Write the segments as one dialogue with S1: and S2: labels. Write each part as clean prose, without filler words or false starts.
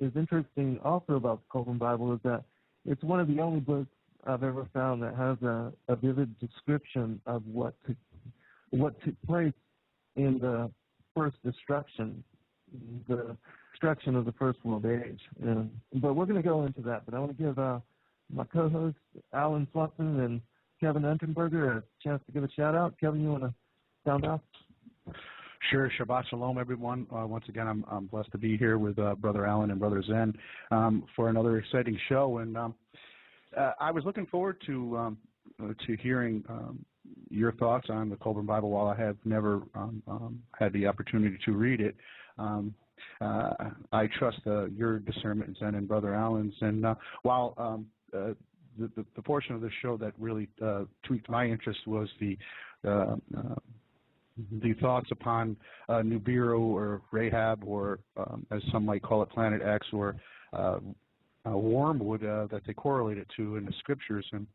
S1: is interesting also about the Kolbrin Bible is that it's one of the only books I've ever found that has a vivid description of what took place in the first destruction, the destruction of the First World Age. But we're going to go into that. But I want to give my co-hosts, Alan Swanson and Kevin Unterberger, a chance to give a shout-out. Kevin, you want to sound off?
S2: Sure. Shabbat Shalom, everyone. Once again, I'm blessed to be here with Brother Alan and Brother Zen for another exciting show. And I was looking forward to hearing your thoughts on the Kolbrin Bible. While I have never had the opportunity to read it, I trust your discernment, Zen, and Brother Alan's. And while the portion of the show that really tweaked my interest was the thoughts upon Nibiru or Rahab, or as some might call it, Planet X, or wormwood that they correlate it to in the scriptures. And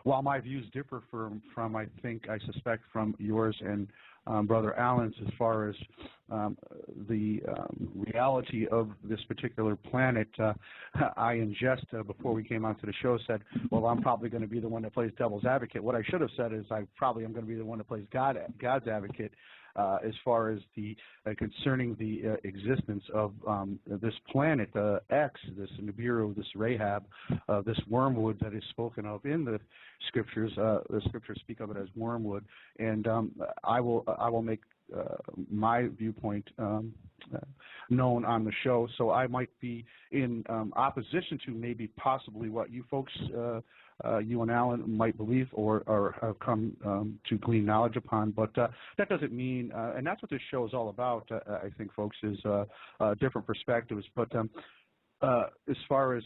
S2: while my views differ from I suspect from yours and Brother Allen's as far as the reality of this particular planet, I in jest before we came onto the show said, well, I'm probably going to be the one that plays devil's advocate. What I should have said is I probably am going to be the one that plays God's advocate as far as the concerning the existence of this planet X, this Nibiru, this Rahab, this wormwood that is spoken of in the scriptures. The scriptures speak of it as wormwood, and I will make my viewpoint known on the show. So I might be in opposition to maybe possibly what you folks, you and Alan, might believe or have come to glean knowledge upon. But that doesn't mean, and that's what this show is all about, I think, folks, is different perspectives. But as far as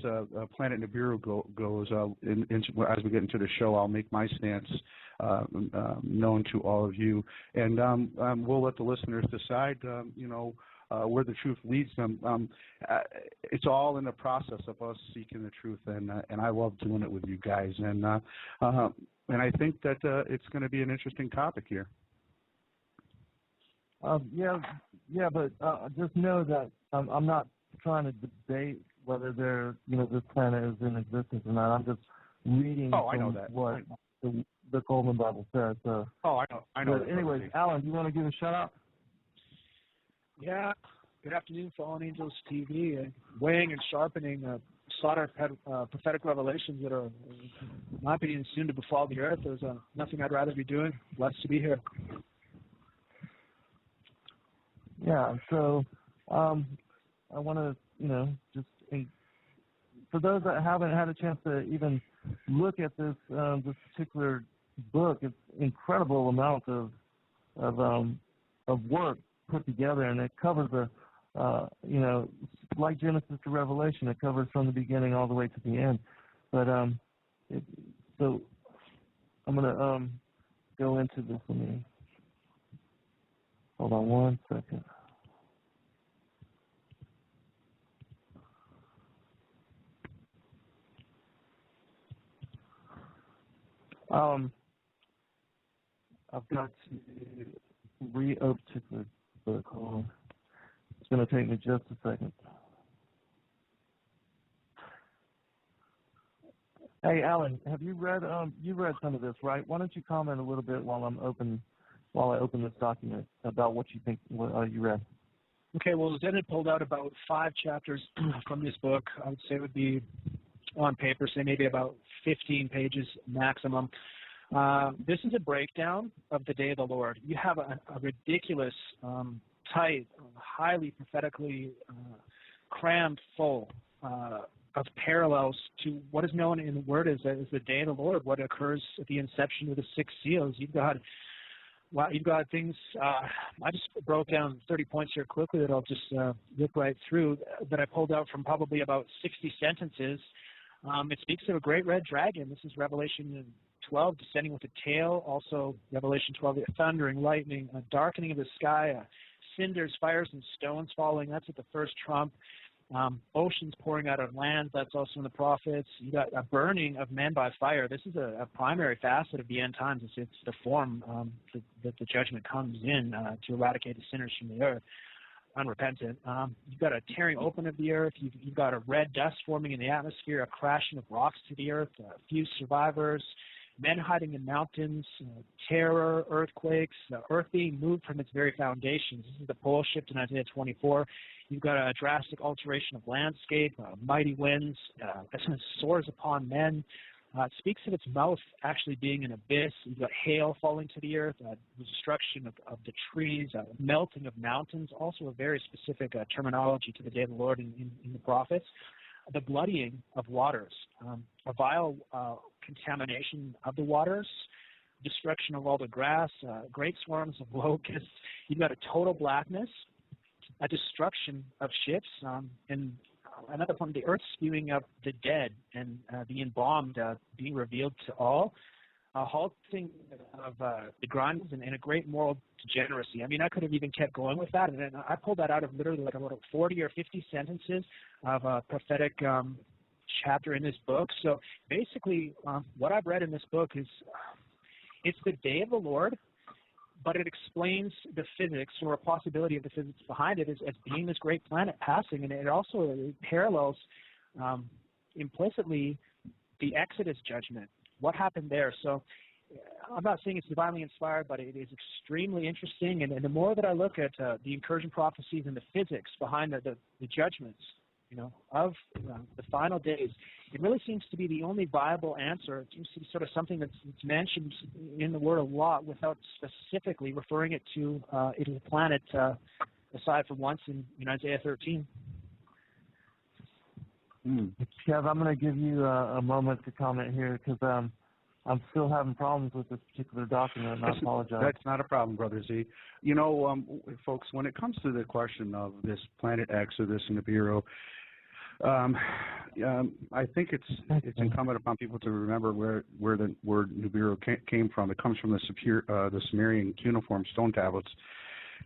S2: Planet Nibiru goes, as we get into the show, I'll make my stance known to all of you, and we'll let the listeners decide, where the truth leads them. It's all in the process of us seeking the truth, and I love doing it with you guys, and I think that it's going to be an interesting topic here.
S1: But just know that I'm not trying to debate whether this planet is in existence or not. I'm just reading what the Kolbrin Bible says. So.
S2: Oh, I know.
S1: But anyways, Alan, do you want to give a shout out?
S3: Yeah. Good afternoon, Fallen Angels TV, weighing and sharpening slaughter prophetic revelations that are, in my opinion, soon to befall the earth. There's nothing I'd rather be doing. Blessed to be here.
S1: Yeah. So I want to, for those that haven't had a chance to even look at this particular book, it's incredible amount of work put together, and it covers like Genesis to Revelation, it covers from the beginning all the way to the end. But so I'm gonna go into this. Let me hold on one second. I've got to reopen the book. Hold on. It's going to take me just a second. Hey, Alan, have you read some of this, right? Why don't you comment a little bit while I open this document about what you think you read?
S3: Okay, well, Zen had pulled out about 5 chapters from this book. I would say it would be on paper, say maybe about 15 pages maximum. This is a breakdown of the day of the Lord. You have a ridiculous, tight, highly prophetically crammed full of parallels to what is known in the Word as the day of the Lord, what occurs at the inception of the 6 seals. You've got things, I just broke down 30 points here quickly that I'll just look right through, that I pulled out from probably about 60 sentences. It speaks of a great red dragon. This is Revelation 12, descending with a tail. Also, Revelation 12, the thundering, lightning, a darkening of the sky, cinders, fires, and stones falling. That's at the first trump. Oceans pouring out of land. That's also in the prophets. You got a burning of men by fire. This is a primary facet of the end times. It's the form that the judgment comes in to eradicate the sinners from the earth. unrepentant. You've got a tearing open of the earth. You've got a red dust forming in the atmosphere, a crashing of rocks to the earth, few survivors, men hiding in mountains, terror, earthquakes, earth being moved from its very foundations. This is the pole shift in Isaiah 24. You've got a drastic alteration of landscape, mighty winds, soars upon men. It speaks of its mouth actually being an abyss. You've got hail falling to the earth, the destruction of the trees, melting of mountains, also a very specific terminology to the day of the Lord in the prophets. The bloodying of waters, a vile contamination of the waters, destruction of all the grass, great swarms of locusts. You've got a total blackness, a destruction of ships, and another one, the earth spewing up the dead and the embalmed being revealed to all, a halting of the grinds and a great moral degeneracy. I mean, I could have even kept going with that, and then I pulled that out of literally like about 40 or 50 sentences of a prophetic chapter in this book. So basically, what I've read in this book is it's the day of the Lord, but it explains the physics or a possibility of the physics behind it as being this great planet passing, and it also parallels implicitly the Exodus judgment. What happened there? So I'm not saying it's divinely inspired, but it is extremely interesting. And the more that I look at the incursion prophecies and the physics behind the judgments, of the final days, it really seems to be the only viable answer. It seems to be sort of something that's mentioned in the Word a lot without specifically referring it to it as a planet, aside from once in Isaiah 13.
S1: Kev, I'm going to give you a moment to comment here because I'm still having problems with this particular document, and I apologize.
S2: That's not a problem, Brother Z. Folks, when it comes to the question of this planet Exodus and Nibiru, I think it's incumbent upon people to remember where the word Nibiru came from. It comes from the Sumerian cuneiform stone tablets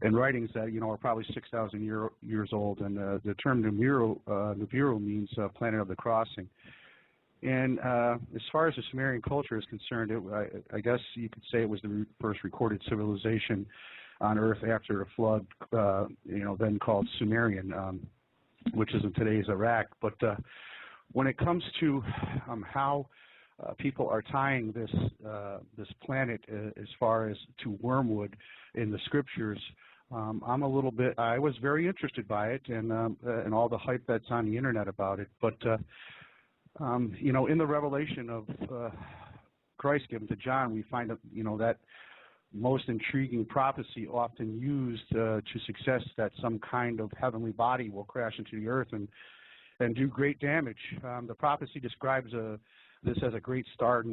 S2: and writings that are probably 6,000 years old, and the term Nibiru means planet of the crossing. And as far as the Sumerian culture is concerned, I guess you could say it was the first recorded civilization on Earth after a flood, then called Sumerian, which is in today's Iraq. But when it comes to how people are tying this planet as far as to wormwood in the scriptures, I was very interested by it and all the hype that's on the internet about it. But in the revelation of Christ given to John, we find that most intriguing prophecy often used to suggest that some kind of heavenly body will crash into the earth and do great damage. The prophecy describes this as a great star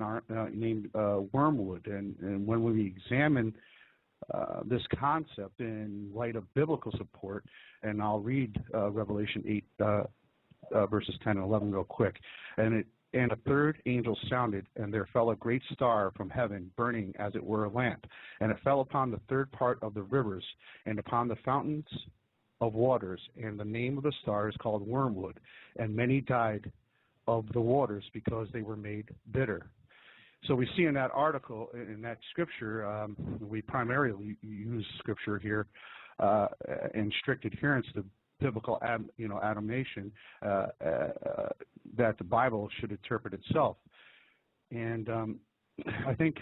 S2: named wormwood, and when we examine this concept in light of biblical support, and I'll read Revelation 8, verses 10 and 11 real quick. And a third angel sounded, and there fell a great star from heaven, burning as it were a lamp. And it fell upon the third part of the rivers, and upon the fountains of waters. And the name of the star is called wormwood. And many died of the waters because they were made bitter. So we see in that article, in that scripture, we primarily use scripture here in strict adherence to biblical animation that the Bible should interpret itself. And I think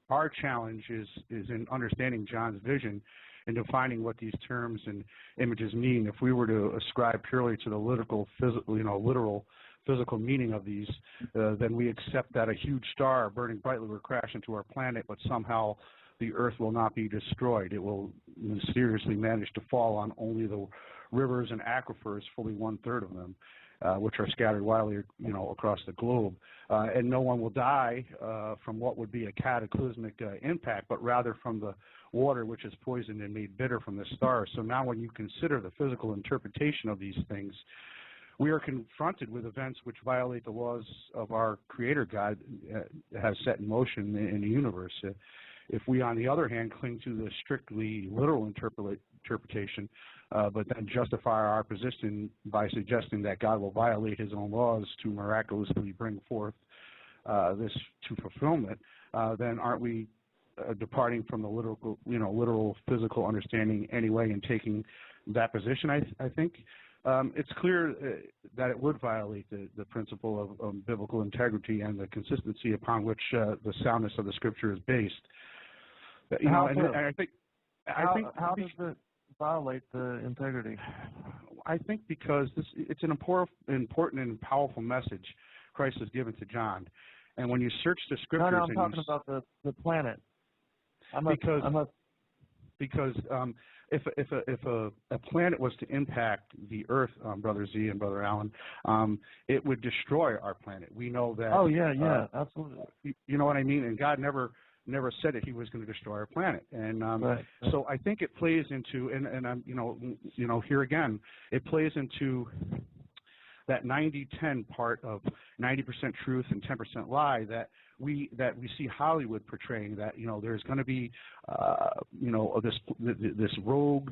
S2: our challenge is in understanding John's vision and defining what these terms and images mean. If we were to ascribe purely to the literal physical meaning of these, then we accept that a huge star burning brightly will crash into our planet, but somehow the earth will not be destroyed. It will mysteriously manage to fall on only the rivers and aquifers, fully 1/3 of them, which are scattered widely, across the globe. And no one will die from what would be a cataclysmic impact, but rather from the water which is poisoned and made bitter from the star. So now when you consider the physical interpretation of these things, we are confronted with events which violate the laws of our Creator God has set in motion in the universe. If we, on the other hand, cling to the strictly literal interpretation, but then justify our position by suggesting that God will violate his own laws to miraculously bring forth this to fulfillment, then aren't we departing from the literal physical understanding anyway and taking that position, I think. It's clear that it would violate the principle of biblical integrity and the consistency upon which the soundness of the Scripture is based.
S1: How
S2: and I think
S1: how does it violate the integrity?
S2: I think because it's an important and powerful message Christ has given to John, and when you search the Scriptures,
S1: I'm talking about the planet.
S2: Because if a planet was to impact the Earth, Brother Z and Brother Allen, it would destroy our planet. We know that.
S1: Oh yeah, absolutely.
S2: You know what I mean? And God never said that He was going to destroy our planet. And
S1: right.
S2: So I think it plays into, and I'm here again, it plays into that 90-10 part of 90% truth and 10% lie that we see Hollywood portraying, that there's going to be this rogue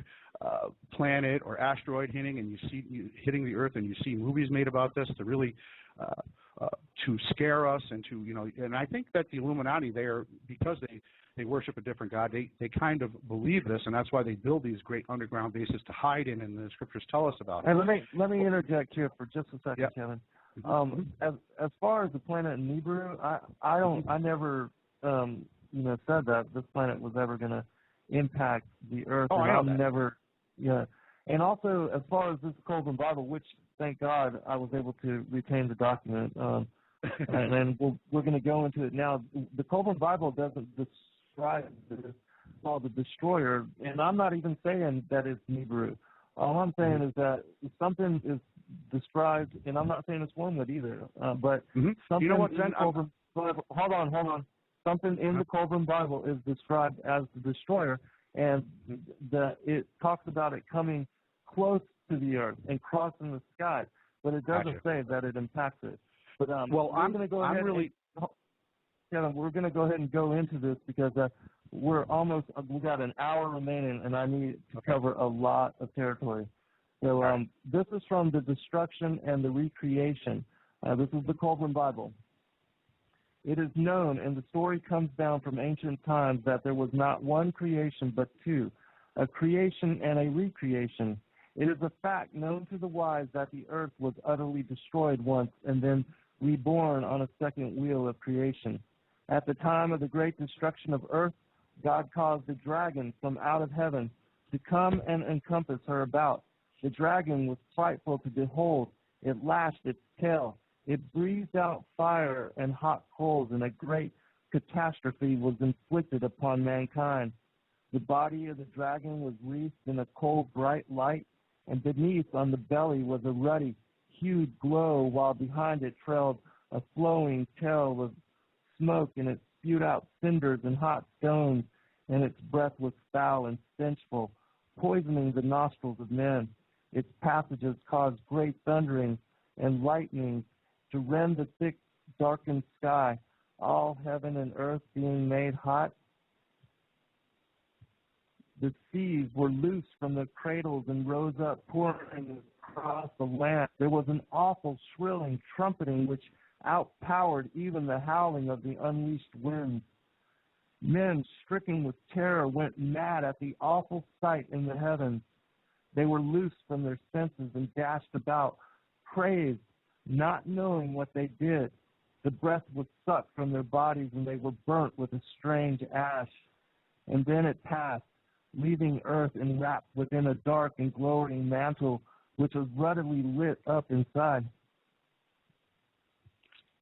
S2: planet or asteroid hitting the Earth, and you see movies made about this to really to scare us and to and I think that the Illuminati, because they worship a different God, they kind of believe this, and that's why they build these great underground bases to hide in, and the Scriptures tell us about it.
S1: And let me interject here for just a second,
S2: yep.
S1: Kevin. As far as the planet Nibiru, I never said that this planet was ever going to impact the Earth.
S2: Oh,
S1: and
S2: I know that.
S1: Never, And also, as far as this Kolbrin Bible, which thank God I was able to retain the document, and we're going to go into it now. The Kolbrin Bible doesn't describe this called the destroyer, and I'm not even saying that it's Niburu. All I'm saying is that something is described, and I'm not saying it's wormwood either, but something in the Kolbrin Bible, hold on. Something in the Kolbrin Bible is described as the destroyer, and it talks about it coming close to the Earth and crossing the sky, but it doesn't say that it impacts it. But we're going to go ahead we're going to go ahead and go into this because we got an hour remaining, and I need to cover a lot of territory. So this is from the destruction and the recreation. This is the Kolbrin Bible. It is known, and the story comes down from ancient times, that there was not one creation but two, a creation and a recreation. It is a fact known to the wise that the earth was utterly destroyed once and then reborn on a second wheel of creation. At the time of the great destruction of earth, God caused a dragon from out of heaven to come and encompass her about. The dragon was frightful to behold. It lashed its tail. It breathed out fire and hot coals, and a great catastrophe was inflicted upon mankind. The body of the dragon was wreathed in a cold, bright light, and beneath on the belly was a ruddy, hued glow, while behind it trailed a flowing tail of smoke, and it spewed out cinders and hot stones, and its breath was foul and stenchful, poisoning the nostrils of men. Its passages caused great thunderings and lightnings to rend the thick, darkened sky, all heaven and earth being made hot. The seas were loosed from their cradles and rose up, pouring across the land. There was an awful shrilling, trumpeting, which outpowered even the howling of the unleashed winds. Men, stricken with terror, went mad at the awful sight in the heavens. They were loosed from their senses and dashed about, crazed, not knowing what they did. The breath was sucked from their bodies, and they were burnt with a strange ash. And then it passed, leaving earth enwrapped within a dark and glowing mantle, which was ruddily lit up inside.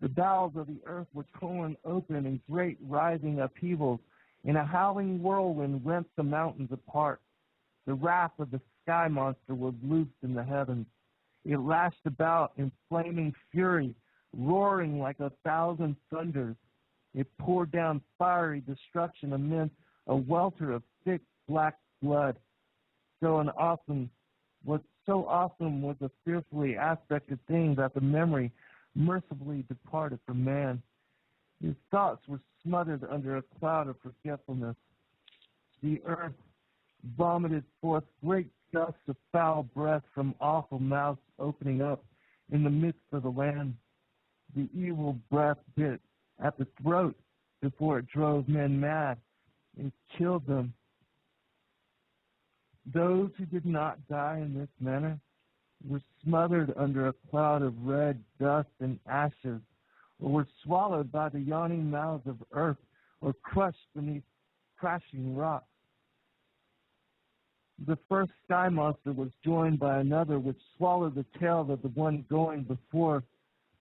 S1: The bowels of the earth were torn open in great rising upheavals, and a howling whirlwind rent the mountains apart. The wrath of the sky monster was loosed in the heavens. It lashed about in flaming fury, roaring like 1,000 thunders. It poured down fiery destruction amid a welter of thick black blood. So awesome was the fearfully aspected thing that the memory mercifully departed from man. His thoughts were smothered under a cloud of forgetfulness. The earth vomited forth great gusts of foul breath from awful mouths opening up in the midst of the land. The evil breath bit at the throat before it drove men mad and killed them. Those who did not die in this manner were smothered under a cloud of red dust and ashes, or were swallowed by the yawning mouths of earth, or crushed beneath crashing rocks. The first sky monster was joined by another, which swallowed the tail of the one going before,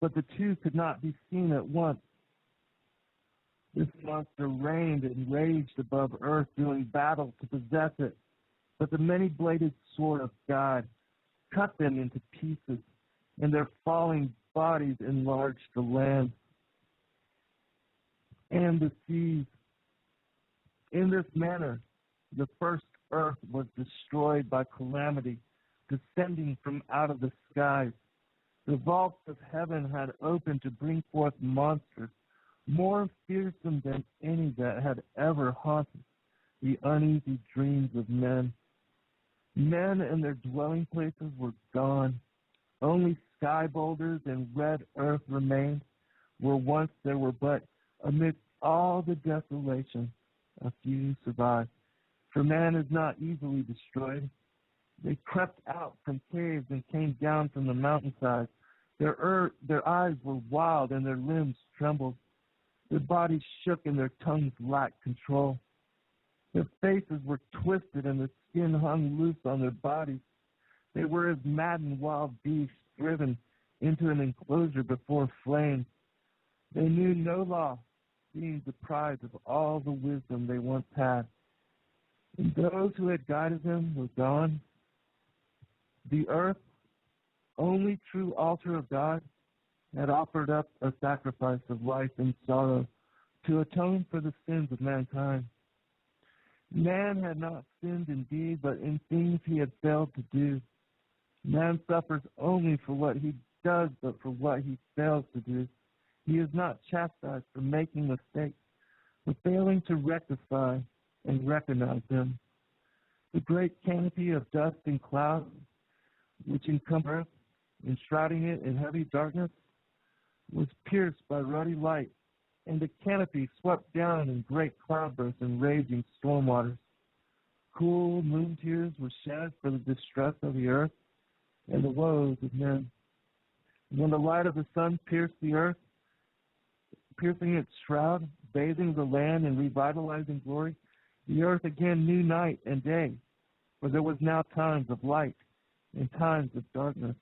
S1: but the two could not be seen at once. This monster reigned and raged above earth, doing battle to possess it. But the many-bladed sword of God cut them into pieces, and their falling bodies enlarged the land and the seas. In this manner, the first earth was destroyed by calamity, descending from out of the skies. The vaults of heaven had opened to bring forth monsters, more fearsome than any that had ever haunted the uneasy dreams of men. Men and their dwelling places were gone. Only sky boulders and red earth remained, where once there were, but amidst all the desolation, a few survived. For man is not easily destroyed. They crept out from caves and came down from the mountainsides. Their eyes were wild and their limbs trembled. Their bodies shook and their tongues lacked control. Their faces were twisted and the skin hung loose on their bodies. They were as maddened wild beasts driven into an enclosure before flames. They knew no law, being deprived of all the wisdom they once had. And those who had guided them were gone. The earth, only true altar of God, had offered up a sacrifice of life and sorrow to atone for the sins of mankind. Man had not sinned in deed, but in things he had failed to do. Man suffers only for what he does, but for what he fails to do. He is not chastised for making mistakes, but failing to rectify and recognize them. The great canopy of dust and cloud, which encompassed earth, enshrouding it in heavy darkness, was pierced by ruddy light, and the canopy swept down in great cloudbursts and raging storm waters. Cool moon tears were shed for the distress of the earth and the woes of men. When the light of the sun pierced the earth, piercing its shroud, bathing the land in revitalizing glory, the earth again knew night and day, for there was now times of light and times of darkness.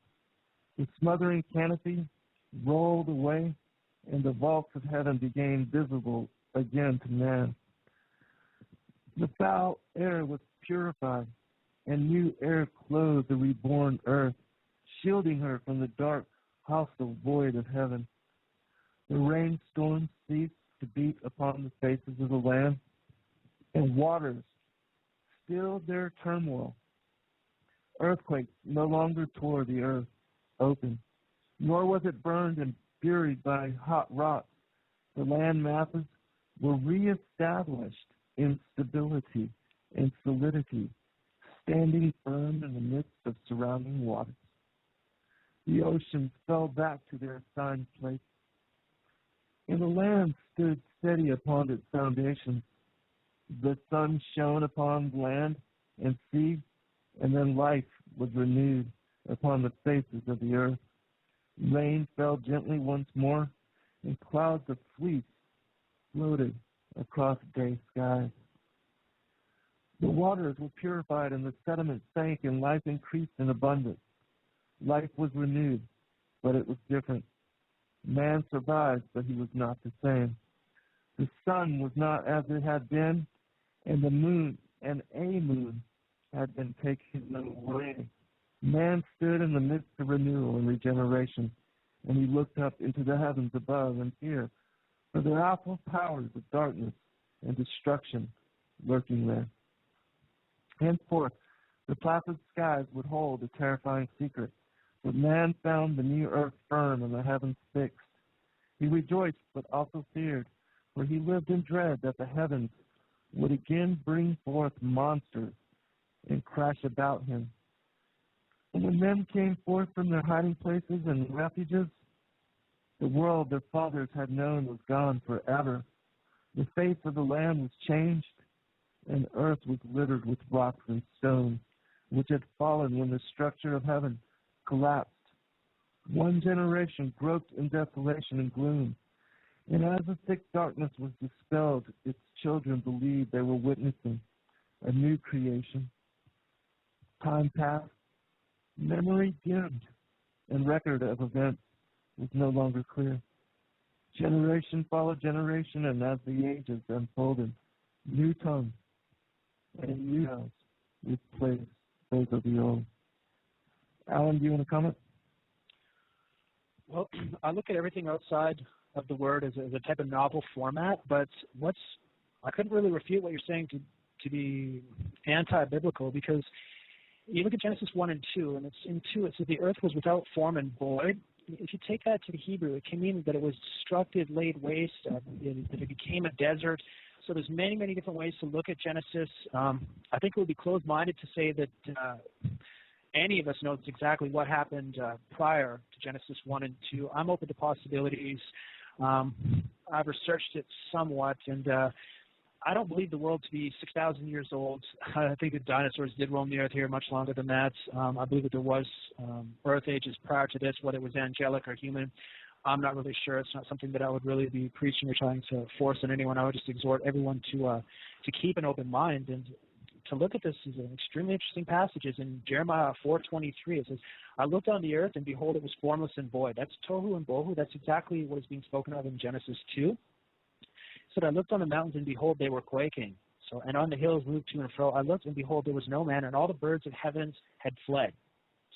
S1: The smothering canopy rolled away, and the vaults of heaven became visible again to man. The foul air was purified, and new air clothed the reborn earth, shielding her from the dark, hostile void of heaven. The rainstorms ceased to beat upon the faces of the land, and waters stilled their turmoil. Earthquakes no longer tore the earth open, nor was it burned and buried by hot rocks. The land masses were reestablished in stability and solidity, standing firm in the midst of surrounding waters. The oceans fell back to their assigned place, and the land stood steady upon its foundations. The sun shone upon land and sea, and then life was renewed upon the faces of the earth. Rain fell gently once more, and clouds of fleece floated across day skies. The waters were purified, and the sediment sank, and life increased in abundance. Life was renewed, but it was different. Man survived, but he was not the same. The sun was not as it had been, and the moon and a moon had been taken away. Man stood in the midst of renewal and regeneration, and he looked up into the heavens above in fear, for the awful powers of darkness and destruction lurking there. Henceforth, the placid skies would hold a terrifying secret, but man found the new earth firm and the heavens fixed. He rejoiced, but also feared, for he lived in dread that the heavens would again bring forth monsters and crash about him. And when men came forth from their hiding places and refuges, the world their fathers had known was gone forever. The face of the land was changed, and earth was littered with rocks and stones, which had fallen when the structure of heaven collapsed. One generation groped in desolation and gloom, and as the thick darkness was dispelled, its children believed they were witnessing a new creation. Time passed, memory dimmed, and record of events was no longer clear. Generation followed generation, and as the ages unfolded, new tongues and new sounds replaced those of the old. Alan, do you want to comment?
S3: Well, I look at everything outside of the Word as a type of novel format, but I couldn't really refute what you're saying to be anti-biblical, because you look at Genesis 1 and 2, and it's in 2, it says the earth was without form and void. If you take that to the Hebrew, it can mean that it was destructed, laid waste, that it became a desert. So there's many, many different ways to look at Genesis. I think it would be closed-minded to say that any of us knows exactly what happened prior to Genesis 1 and 2. I'm open to possibilities. I've researched it somewhat, and I don't believe the world to be 6,000 years old. I think the dinosaurs did roam the earth here much longer than that. I believe that there was earth ages prior to this, whether it was angelic or human. I'm not really sure. It's not something that I would really be preaching or trying to force on anyone. I would just exhort everyone to keep an open mind and to look at this as an extremely interesting passages. In Jeremiah 4:23, it says, I looked on the earth, and behold, it was formless and void. That's tohu and bohu. That's exactly what is being spoken of in Genesis 2. It said, I looked on the mountains, and behold, they were quaking. So, and on the hills moved to and fro. I looked, and behold, there was no man, and all the birds of heavens had fled.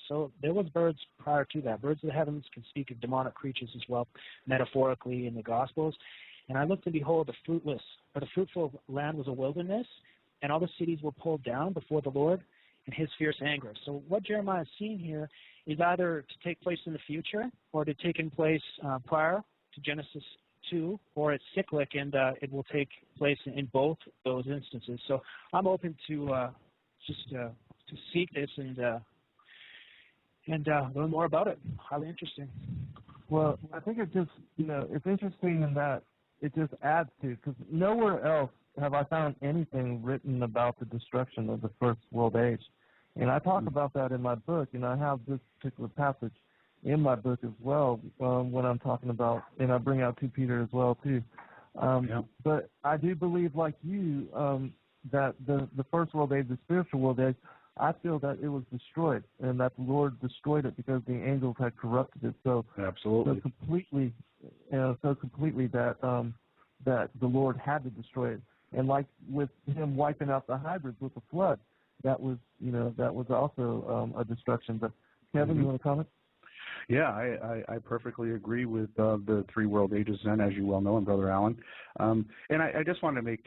S3: So there was birds prior to that. Birds of the heavens can speak of demonic creatures as well, metaphorically in the Gospels. And I looked, and behold, the fruitful land was a wilderness, and all the cities were pulled down before the Lord in his fierce anger. So what Jeremiah is seeing here is either to take place in the future or to take in place prior to Genesis 2, or it's cyclic, and it will take place in both those instances. So I'm open to to seek this and learn more about it. Highly interesting.
S1: Well, I think it just, it's interesting in that it just adds to, because nowhere else have I found anything written about the destruction of the first world age. And I talk about that in my book, and I have this particular passage in my book as well when I'm talking about, and I bring out 2 Peter as well too. But I do believe, like you, that the first world age, the spiritual world age, I feel that it was destroyed, and that the Lord destroyed it because the angels had corrupted it so completely that that the Lord had to destroy it. And like with him wiping out the hybrids with the flood, that was also a destruction. But Kevin, you want to comment?
S2: Yeah, I perfectly agree with the 3 world ages, and as you well know, and Brother Allen. And I just want to make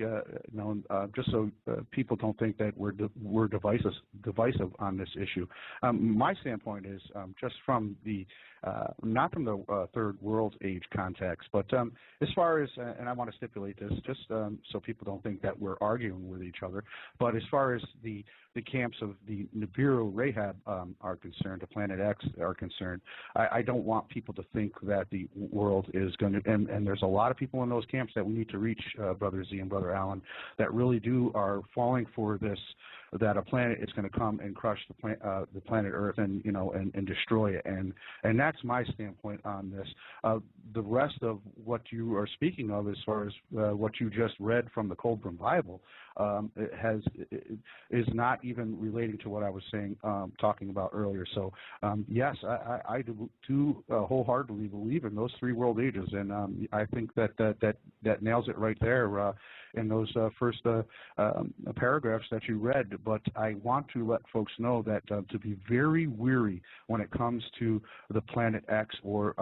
S2: known, just so people don't think that we're divisive on this issue. My standpoint is just from the not from the 3rd world age context, but as far as, and I want to stipulate this just so people don't think that we're arguing with each other, but as far as the camps of the Nibiru Rahab are concerned, the Planet X are concerned, I don't want people to think that the world is going to, and there's a lot of people in those camps that we need to reach, Brother Z and Brother Allen, that really are falling for this, that a planet is going to come and crush the planet Earth and destroy it, and that's my standpoint on this. The rest of what you are speaking of, as far as what you just read from the Kolbrin Bible, is not even relating to what I was saying, talking about earlier. So yes, I do wholeheartedly believe in those 3 world ages, and I think that nails it right there in those first paragraphs that you read. But I want to let folks know that to be very weary when it comes to the Planet X or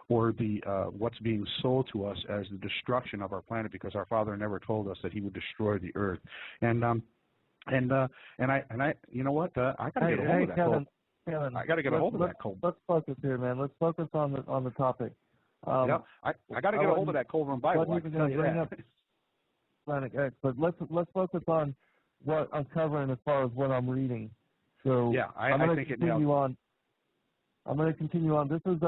S2: the what's being sold to us as the destruction of our planet, because our Father never told us that He would destroy the earth. And I you know what, I got to get a hold of that.
S1: Kevin,
S2: I got to get a hold of that Kolbrin.
S1: Let's focus here, man. Let's focus on the topic.
S2: I got to get a hold of that Kolbrin Bible. I can tell you that.
S1: Planet X, but let's focus on what I'm covering as far as what I'm reading. So
S2: yeah, I think it nails.
S1: I'm going to continue on. This is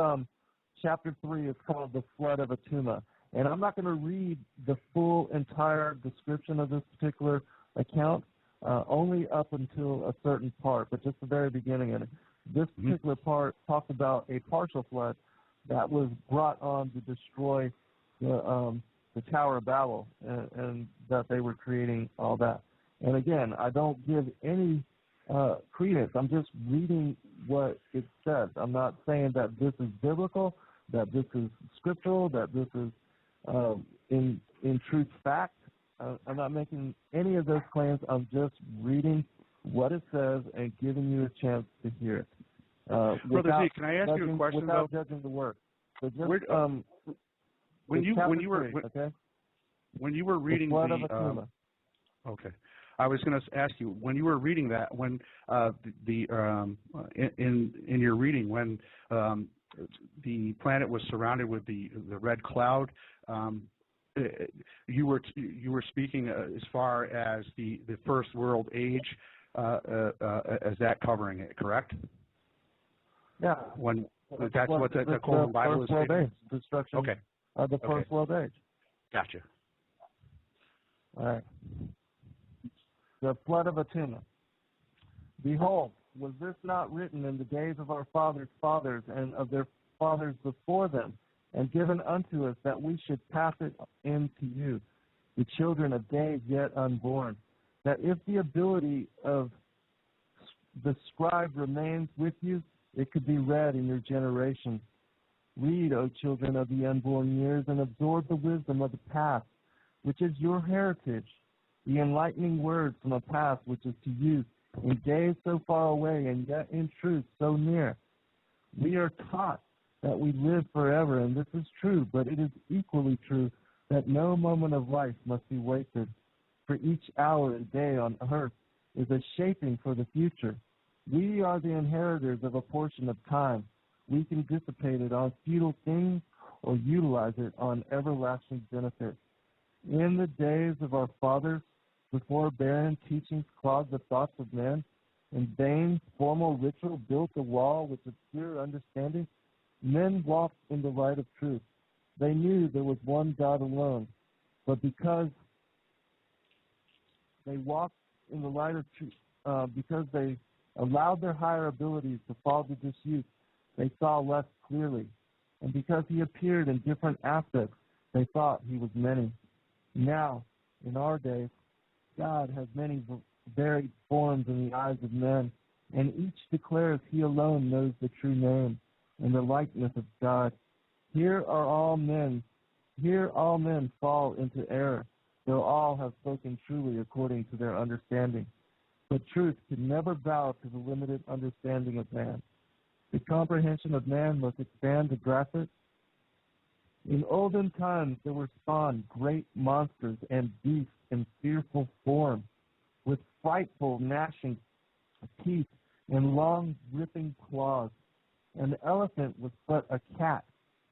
S1: chapter 3. It's called the Flood of Atuma, and I'm not going to read the full entire description of this particular account, only up until a certain part, but just the very beginning. And this particular part talks about a partial flood that was brought on to destroy the Tower of Babel, and that they were creating all that. And again, I don't give any credence. I'm just reading what it says. I'm not saying that this is biblical, that this is scriptural, that this is in truth fact. I'm not making any of those claims. I'm just reading what it says and giving you a chance to hear it.
S2: Brother Z, can I ask you a question,
S1: without judging the work. So just,
S2: when you were
S1: when
S2: you were reading
S1: the flood of Akuma.
S2: Okay, I was going to ask you, when you were reading that, when in your reading, when the planet was surrounded with the red cloud, you were speaking as far as the first world age, as that covering it, correct?
S1: Yeah.
S2: When that's what the Kolbrin Bible is saying.
S1: Destruction of the first world age.
S2: Gotcha.
S1: All right. The flood of Attuna. Behold, was this not written in the days of our fathers' fathers and of their fathers before them, and given unto us that we should pass it in to you, the children of days yet unborn, that if the ability of the scribe remains with you, it could be read in your generation. Read, O children of the unborn years, and absorb the wisdom of the past, which is your heritage, the enlightening words from a past which is to you in days so far away and yet in truth so near. We are taught that we live forever, and this is true, but it is equally true that no moment of life must be wasted, for each hour and day on earth is a shaping for the future. We are the inheritors of a portion of time. We can dissipate it on futile things or utilize it on everlasting benefits. In the days of our fathers, before barren teachings clogged the thoughts of men, and vain formal ritual built a wall which obscured understanding, men walked in the light of truth. They knew there was one God alone, but because they walked in the light of truth, because they allowed their higher abilities to fall to disuse, they saw less clearly. And because he appeared in different aspects, they thought he was many. Now, in our days, God has many varied forms in the eyes of men, and each declares he alone knows the true name and the likeness of God. Here all men fall into error, though all have spoken truly according to their understanding. But truth can never bow to the limited understanding of man. The comprehension of man must expand to grasp it. In olden times there were spawned great monsters and beasts in fearful form, with frightful gnashing teeth and long ripping claws. An elephant was but a cat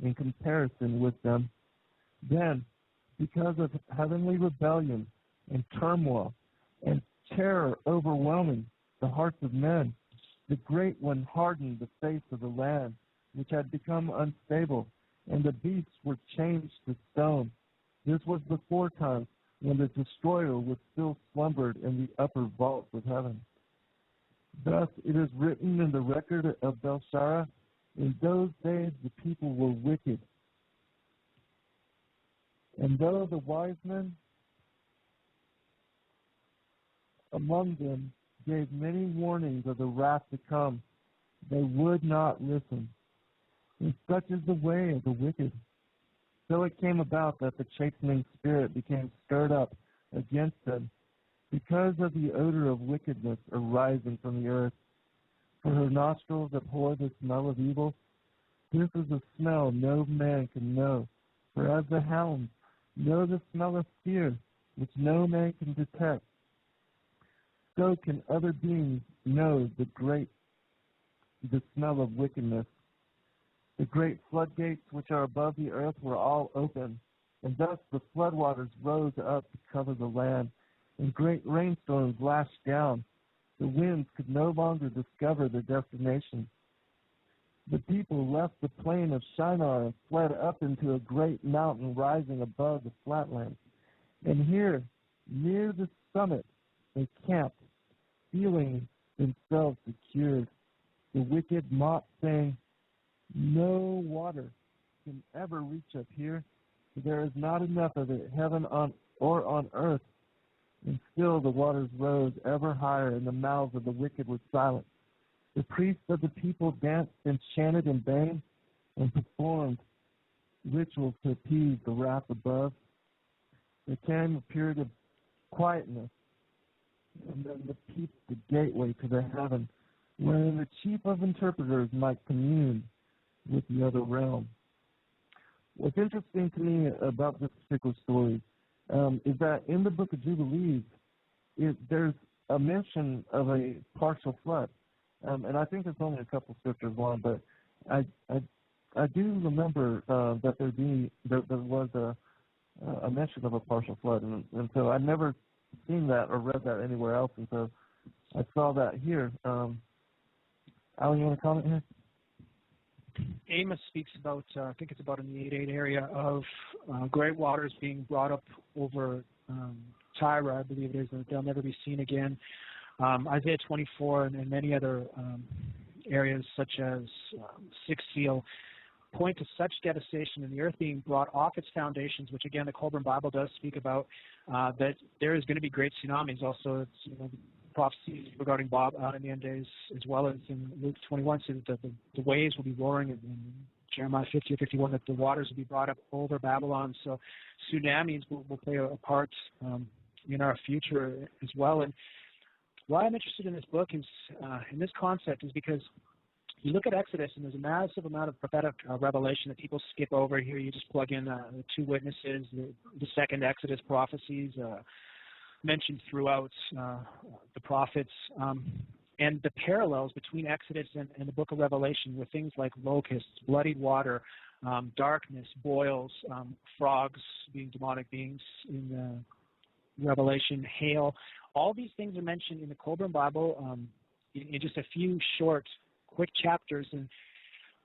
S1: in comparison with them. Then, because of heavenly rebellion and turmoil and terror overwhelming the hearts of men, the Great One hardened the face of the land, which had become unstable, and the beasts were changed to stone. This was before times when the destroyer was still slumbered in the upper vaults of heaven. Thus it is written in the record of Belshazzar, in those days the people were wicked. And though the wise men among them gave many warnings of the wrath to come, they would not listen. And such is the way of the wicked. So it came about that the chastening spirit became stirred up against them, because of the odor of wickedness arising from the earth. For her nostrils abhor the smell of evil. This is a smell no man can know. For as the hounds know the smell of fear, which no man can detect, so can other beings know the smell of wickedness. The great floodgates which are above the earth were all open, and thus the floodwaters rose up to cover the land, and great rainstorms lashed down. The winds could no longer discover their destination. The people left the plain of Shinar and fled up into a great mountain rising above the flatlands. And here, near the summit, they camped feeling themselves secured. The wicked mock, saying, "No water can ever reach up here. There is not enough of it, heaven or on earth." And still the waters rose ever higher, and the mouths of the wicked were silent. The priests of the people danced and chanted in vain, and performed rituals to appease the wrath above. There came a period of quietness, and then the gateway to the heaven, wherein the chief of interpreters might commune with the other realm. What's interesting to me about this particular story is that in the book of Jubilees, there's a mention of a partial flood. And I think it's only a couple scriptures long, but I do remember that there was a mention of a partial flood, and so I'd never seen that or read that anywhere else, and so I saw that here. Alan, you want to comment here?
S3: Amos speaks about, I think it's about in the 8:8 area, of great waters being brought up over Tyre, I believe it is, and they'll never be seen again. Isaiah 24 and many other areas such as 6 seal point to such devastation and the earth being brought off its foundations, which again the Kolbrin Bible does speak about, that there is going to be great tsunamis. Also, it's, prophecies regarding Bob out in the end days, as well as in Luke 21, says that the waves will be roaring, and in Jeremiah 50 or 51 that the waters will be brought up over Babylon. So tsunamis will play a part in our future as well. And why I'm interested in this book is, in this concept, is because you look at Exodus, and there's a massive amount of prophetic revelation that people skip over here. You just plug in the 2 witnesses, the second Exodus prophecies mentioned throughout the prophets, and the parallels between Exodus and the book of Revelation with things like locusts, bloodied water, darkness, boils, frogs being demonic beings in Revelation, hail. All these things are mentioned in the Kolbrin Bible in just a few short, quick chapters, and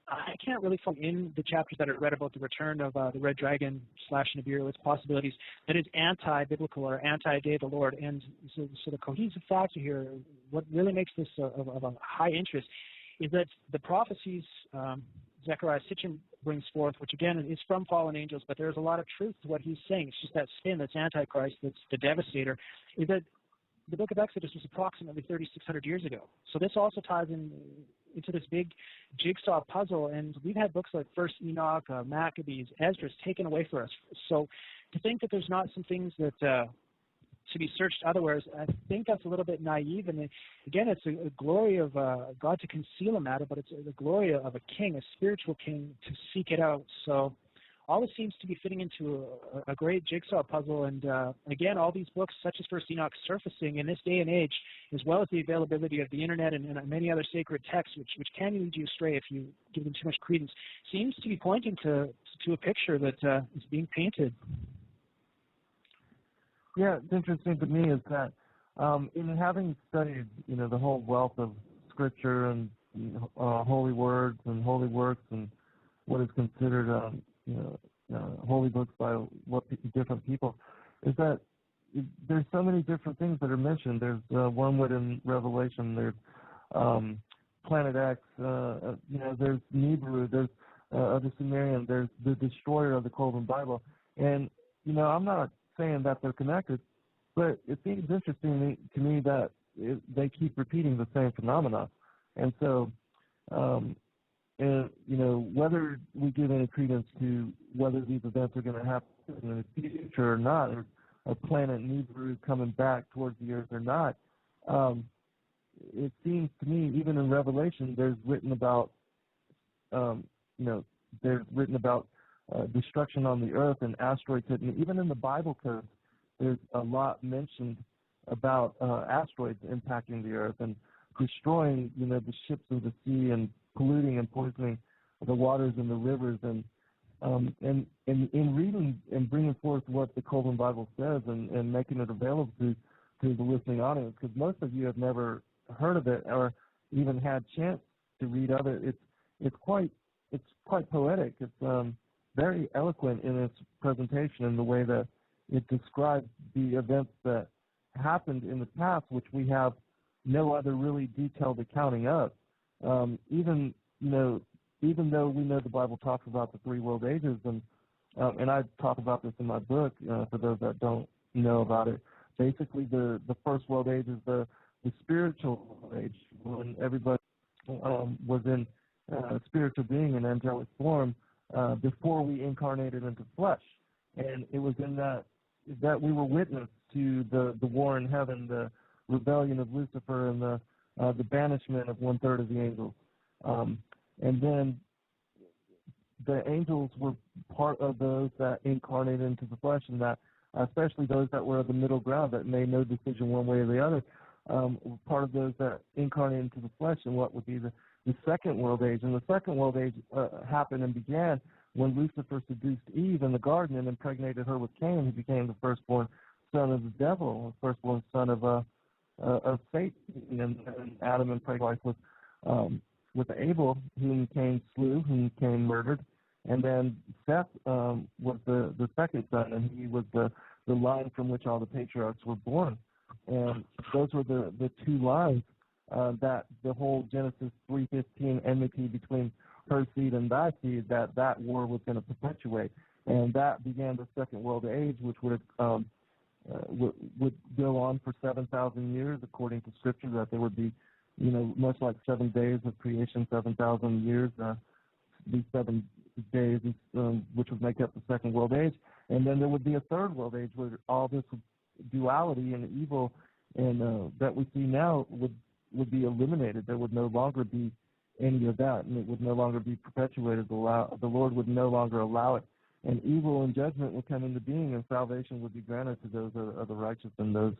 S3: I can't really find in the chapters that I read about the return of the red dragon / Nibiru, its possibilities, that is anti-biblical or anti-day of the Lord. And so the cohesive factor here, what really makes this of a high interest, is that the prophecies Zechariah Sitchin brings forth, which again is from fallen angels, but there's a lot of truth to what he's saying. It's just that sin that's Antichrist, that's the devastator, is that the book of Exodus was approximately 3,600 years ago. So this also ties into this big jigsaw puzzle, and we've had books like First Enoch, Maccabees, Esdras taken away from us. So to think that there's not some things that to be searched otherwise, I think that's a little bit naive. And again, it's a glory of God to conceal a matter, but it's the glory of a king, a spiritual king, to seek it out. So all this seems to be fitting into a great jigsaw puzzle. And again, all these books, such as First Enoch, surfacing in this day and age, as well as the availability of the internet and many other sacred texts, which can lead you astray if you give them too much credence, seems to be pointing to a picture that is being painted.
S1: Yeah, it's interesting to me is that in having studied, the whole wealth of Scripture and holy words and holy works and what is considered holy books by different people, is that there's so many different things that are mentioned. There's wormwood in Revelation. There's Planet X. There's Niburu. There's the Sumerian. There's the destroyer of the Kolbrin Bible. And I'm not saying that they're connected, but it seems interesting to me that they keep repeating the same phenomena. And so, whether we give any credence to whether these events are going to happen in the future or not, or a planet Nibiru coming back towards the earth or not, it seems to me, even in Revelation, there's written about, destruction on the earth and asteroids hitting. Even in the Bible code, there's a lot mentioned about asteroids impacting the earth and destroying, the ships of the sea and polluting and poisoning the waters and the rivers. And in reading and bringing forth what the Kolbrin Bible says and making it available to the listening audience, because most of you have never heard of it or even had chance to read of it, it's quite poetic. It's very eloquent in its presentation in the way that it describes the events that happened in the past, which we have no other really detailed accounting of. Even though we know the Bible talks about the three world ages, and I talk about this in my book for those that don't know about it. Basically, the first world age is the spiritual age, when everybody was in spiritual being in angelic form before we incarnated into flesh. And it was in that we were witness to the war in heaven, the rebellion of Lucifer, and the banishment of 1/3 of the angels. And then the angels were part of those that incarnated into the flesh, and that especially those that were of the middle ground that made no decision one way or the other, were part of those that incarnated into the flesh in what would be the second world age. And the second world age happened and began when Lucifer seduced Eve in the garden and impregnated her with Cain, who became the firstborn son of the devil, the firstborn son of Satan, and Adam impregnated with Abel, whom Cain slew, whom Cain murdered. And then Seth was the second son, and he was the line from which all the patriarchs were born. And those were the two lines that the whole Genesis 3:15 enmity between her seed and thy seed, that war was going to perpetuate. And that began the second world age, which would go on for 7,000 years, according to Scripture, that there would be, much like 7 days of creation, 7,000 years, these 7 days, which would make up the second world age. And then there would be a third world age where all this duality and evil and that we see now would be eliminated. There would no longer be any of that, and it would no longer be perpetuated. The Lord would no longer allow it. And evil and judgment would come into being, and salvation would be granted to those of the righteous and those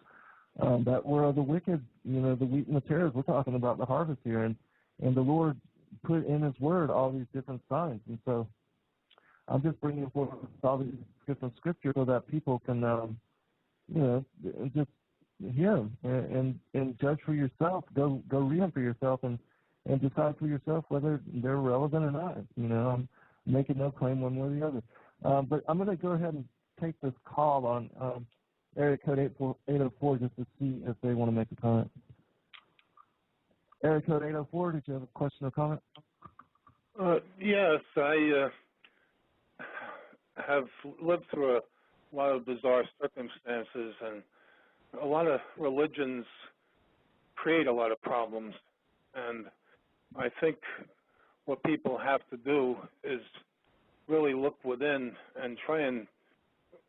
S1: that were of the wicked, the wheat and the tares. We're talking about the harvest here. And the Lord put in His Word all these different signs. And so I'm just bringing forth all these different scriptures so that people can, just hear them and judge for yourself. Go read them for yourself and decide for yourself whether they're relevant or not. I'm making no claim one way or the other. But I'm going to go ahead and take this call on area code 804 just to see if they want to make a comment. Area code 804, did you have a question or comment?
S4: Yes, I have lived through a lot of bizarre circumstances, and a lot of religions create a lot of problems. And I think what people have to do is really look within and try and,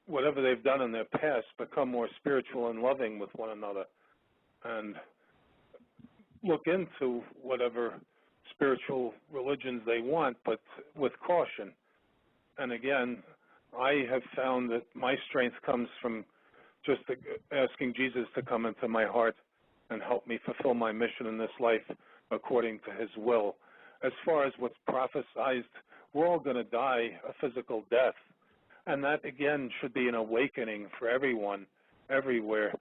S4: whatever they've done in their past, become more spiritual and loving with one another, and look into whatever spiritual religions they want, but with caution. And again, I have found that my strength comes from just asking Jesus to come into my heart and help me fulfill my mission in this life according to His will. As far as what's prophesied, we're all going to die a physical death. And that, again, should be an awakening for everyone, everywhere,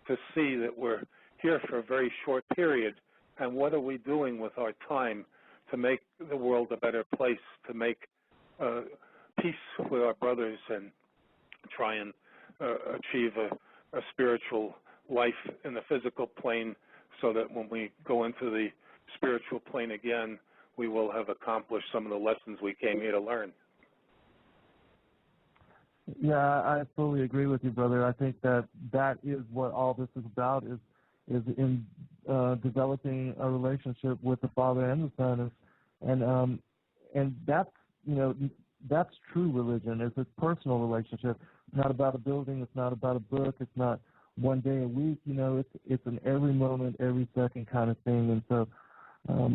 S4: to see that we're here for a very short period. And what are we doing with our time to make the world a better place, to make peace with our brothers and try and achieve a spiritual life in the physical plane, so that when we go into the spiritual plane again, we will have accomplished some of the lessons we came here to learn.
S1: Yeah, I fully agree with you, brother. I think that is what all this is about, is in developing a relationship with the Father and the Son, and that's true religion. It's a personal relationship. It's not about a building. It's not about a book. It's not one day a week. It's an every moment, every second kind of thing. And so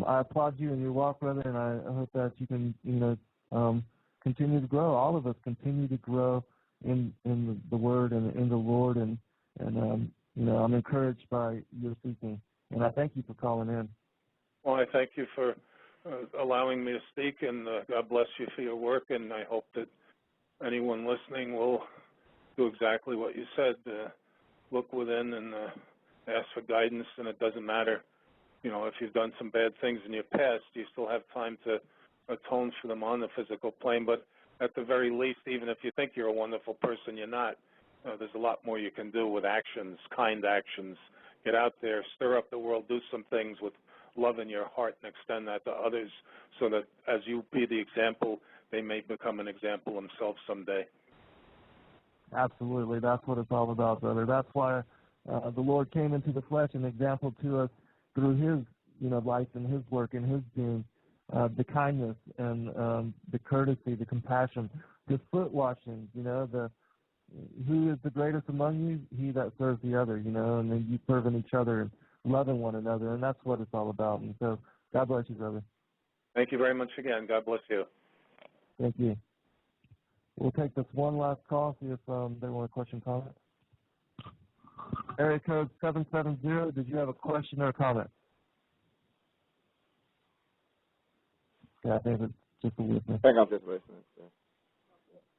S1: I applaud you in your walk, brother, and I hope that you can continue to grow. All of us continue to grow in the Word and in the Lord, and I'm encouraged by your seeking, and I thank you for calling in.
S4: Well, I thank you for allowing me to speak, and God bless you for your work, and I hope that anyone listening will do exactly what you said. Look within and ask for guidance, and it doesn't matter, if you've done some bad things in your past, you still have time to atone for them on the physical plane. But at the very least, even if you think you're a wonderful person, you're not. There's a lot more you can do with actions, kind actions, get out there, stir up the world, do some things with love in your heart and extend that to others so that as you be the example, they may become an example themselves someday.
S1: Absolutely. That's what it's all about, brother. That's why the Lord came into the flesh, an example to us through his, life and his work and his being, the kindness and the courtesy, the compassion, the foot washing, who is the greatest among you? He that serves the other, and then you serving each other and loving one another, and that's what it's all about. And so God bless you, brother.
S4: Thank you very much again. God bless you.
S1: Thank you. We'll take this one last call, see if they want a question, comment. Area code 770, did you have a question or a comment? Yeah, I think it's just a listener.
S5: I think I'm just listening. Yeah.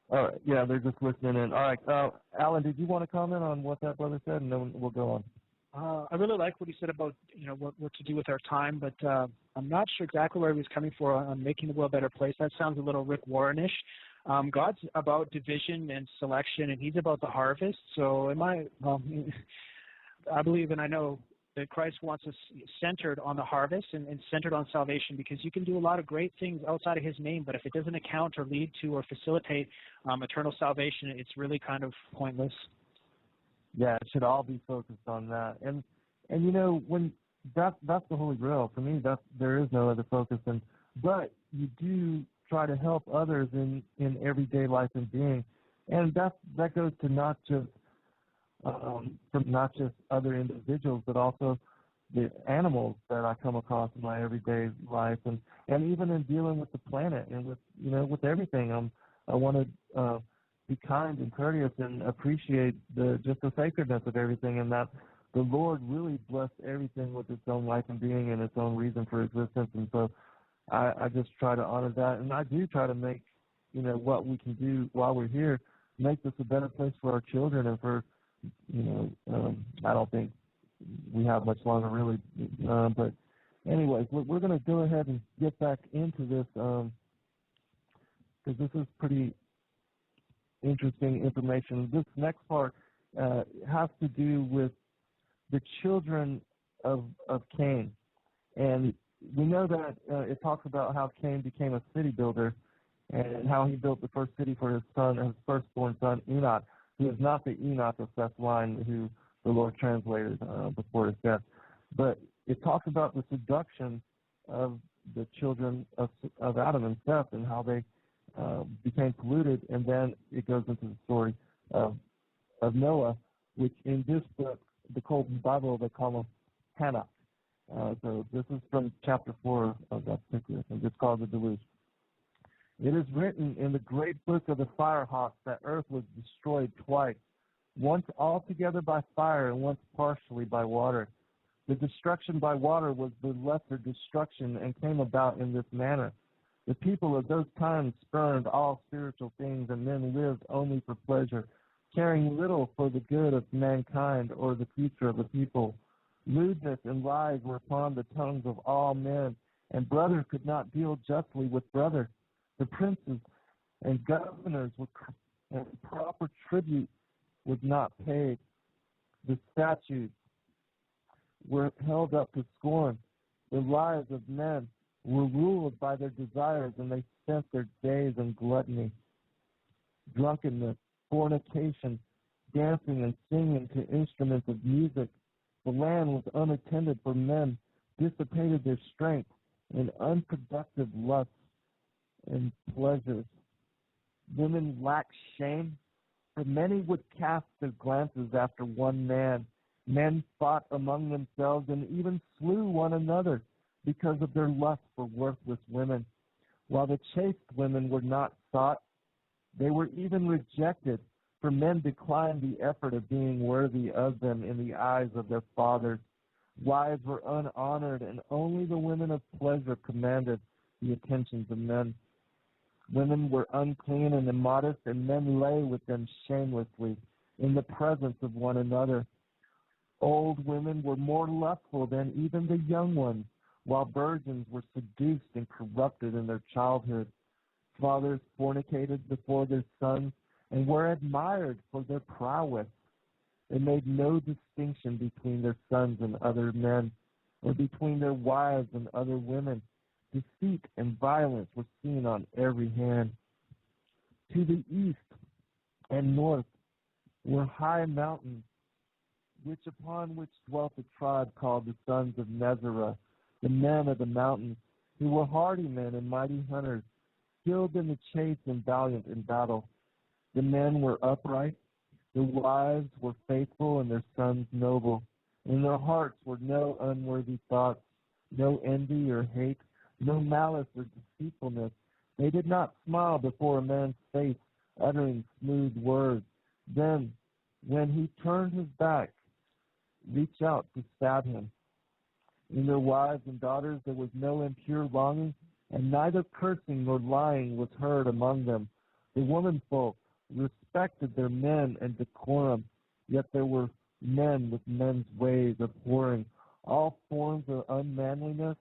S1: All right, yeah, they're just listening in. All right, Alan, did you want to comment on what that brother said, and then we'll go on?
S3: I really like what he said about what to do with our time, but I'm not sure exactly where he was coming from on making the world a better place. That sounds a little Rick Warren-ish. God's about division and selection, and he's about the harvest. So I believe and I know that Christ wants us centered on the harvest and centered on salvation, because you can do a lot of great things outside of his name, but if it doesn't account or lead to or facilitate eternal salvation, it's really kind of pointless.
S1: Yeah, it should all be focused on that. And when that's the Holy Grail. For me, there is no other focus. But you do try to help others in everyday life and being. And that goes to not just other individuals, but also the animals that I come across in my everyday life, and even in dealing with the planet and with everything. I want to be kind and courteous and appreciate the sacredness of everything, and that the Lord really blessed everything with its own life and being and its own reason for existence. And so I just try to honor that, and I do try to make what we can do while we're here, make this a better place for our children and for I don't think we have much longer really, but anyways, we're going to go ahead and get back into this because this is pretty interesting information. This next part has to do with the children of Cain, and we know that it talks about how Cain became a city builder and how he built the first city for his firstborn son Enoch, who is not the Enoch of Seth's line who the Lord translated before his death. But it talks about the seduction of the children of Adam and Seth and how they became polluted, and then it goes into the story of Noah, which in this book, the Kolbrin Bible, they call him Hanok. So this is from chapter 4 of that particular thing. It's called the Deluge. It is written in the great book of the Firehawk that earth was destroyed twice, once altogether by fire and once partially by water. The destruction by water was the lesser destruction and came about in this manner. The people of those times spurned all spiritual things, and men lived only for pleasure, caring little for the good of mankind or the future of the people. Lewdness and lies were upon the tongues of all men, and brother could not deal justly with brother. The princes and governors and proper tribute was not paid. The statutes were held up to scorn. The lives of men were ruled by their desires, and they spent their days in gluttony, drunkenness, fornication, dancing and singing to instruments of music. The land was unattended, for men dissipated their strength in unproductive lusts and pleasures. Women lacked shame, for many would cast their glances after one man. Men fought among themselves and even slew one another because of their lust for worthless women. While the chaste women were not sought, they were even rejected, for men declined the effort of being worthy of them in the eyes of their fathers. Wives were unhonored, and only the women of pleasure commanded the attentions of men. Women were unclean and immodest, and men lay with them shamelessly in the presence of one another. Old women were more lustful than even the young ones, while virgins were seduced and corrupted in their childhood. Fathers fornicated before their sons and were admired for their prowess. They made no distinction between their sons and other men, or between their wives and other women. Deceit and violence were seen on every hand. To the east and north were high mountains, upon which dwelt a tribe called the sons of Nezerah, the men of the mountains, who were hardy men and mighty hunters, skilled in the chase and valiant in battle. The men were upright, their wives were faithful, and their sons noble. In their hearts were no unworthy thoughts, no envy or hate, no malice or deceitfulness. They did not smile before a man's face, uttering smooth words. Then, when he turned his back, reach out to stab him. In their wives and daughters there was no impure longing, and neither cursing nor lying was heard among them. The womenfolk respected their men and decorum, yet there were men with men's ways of whoring, all forms of unmanliness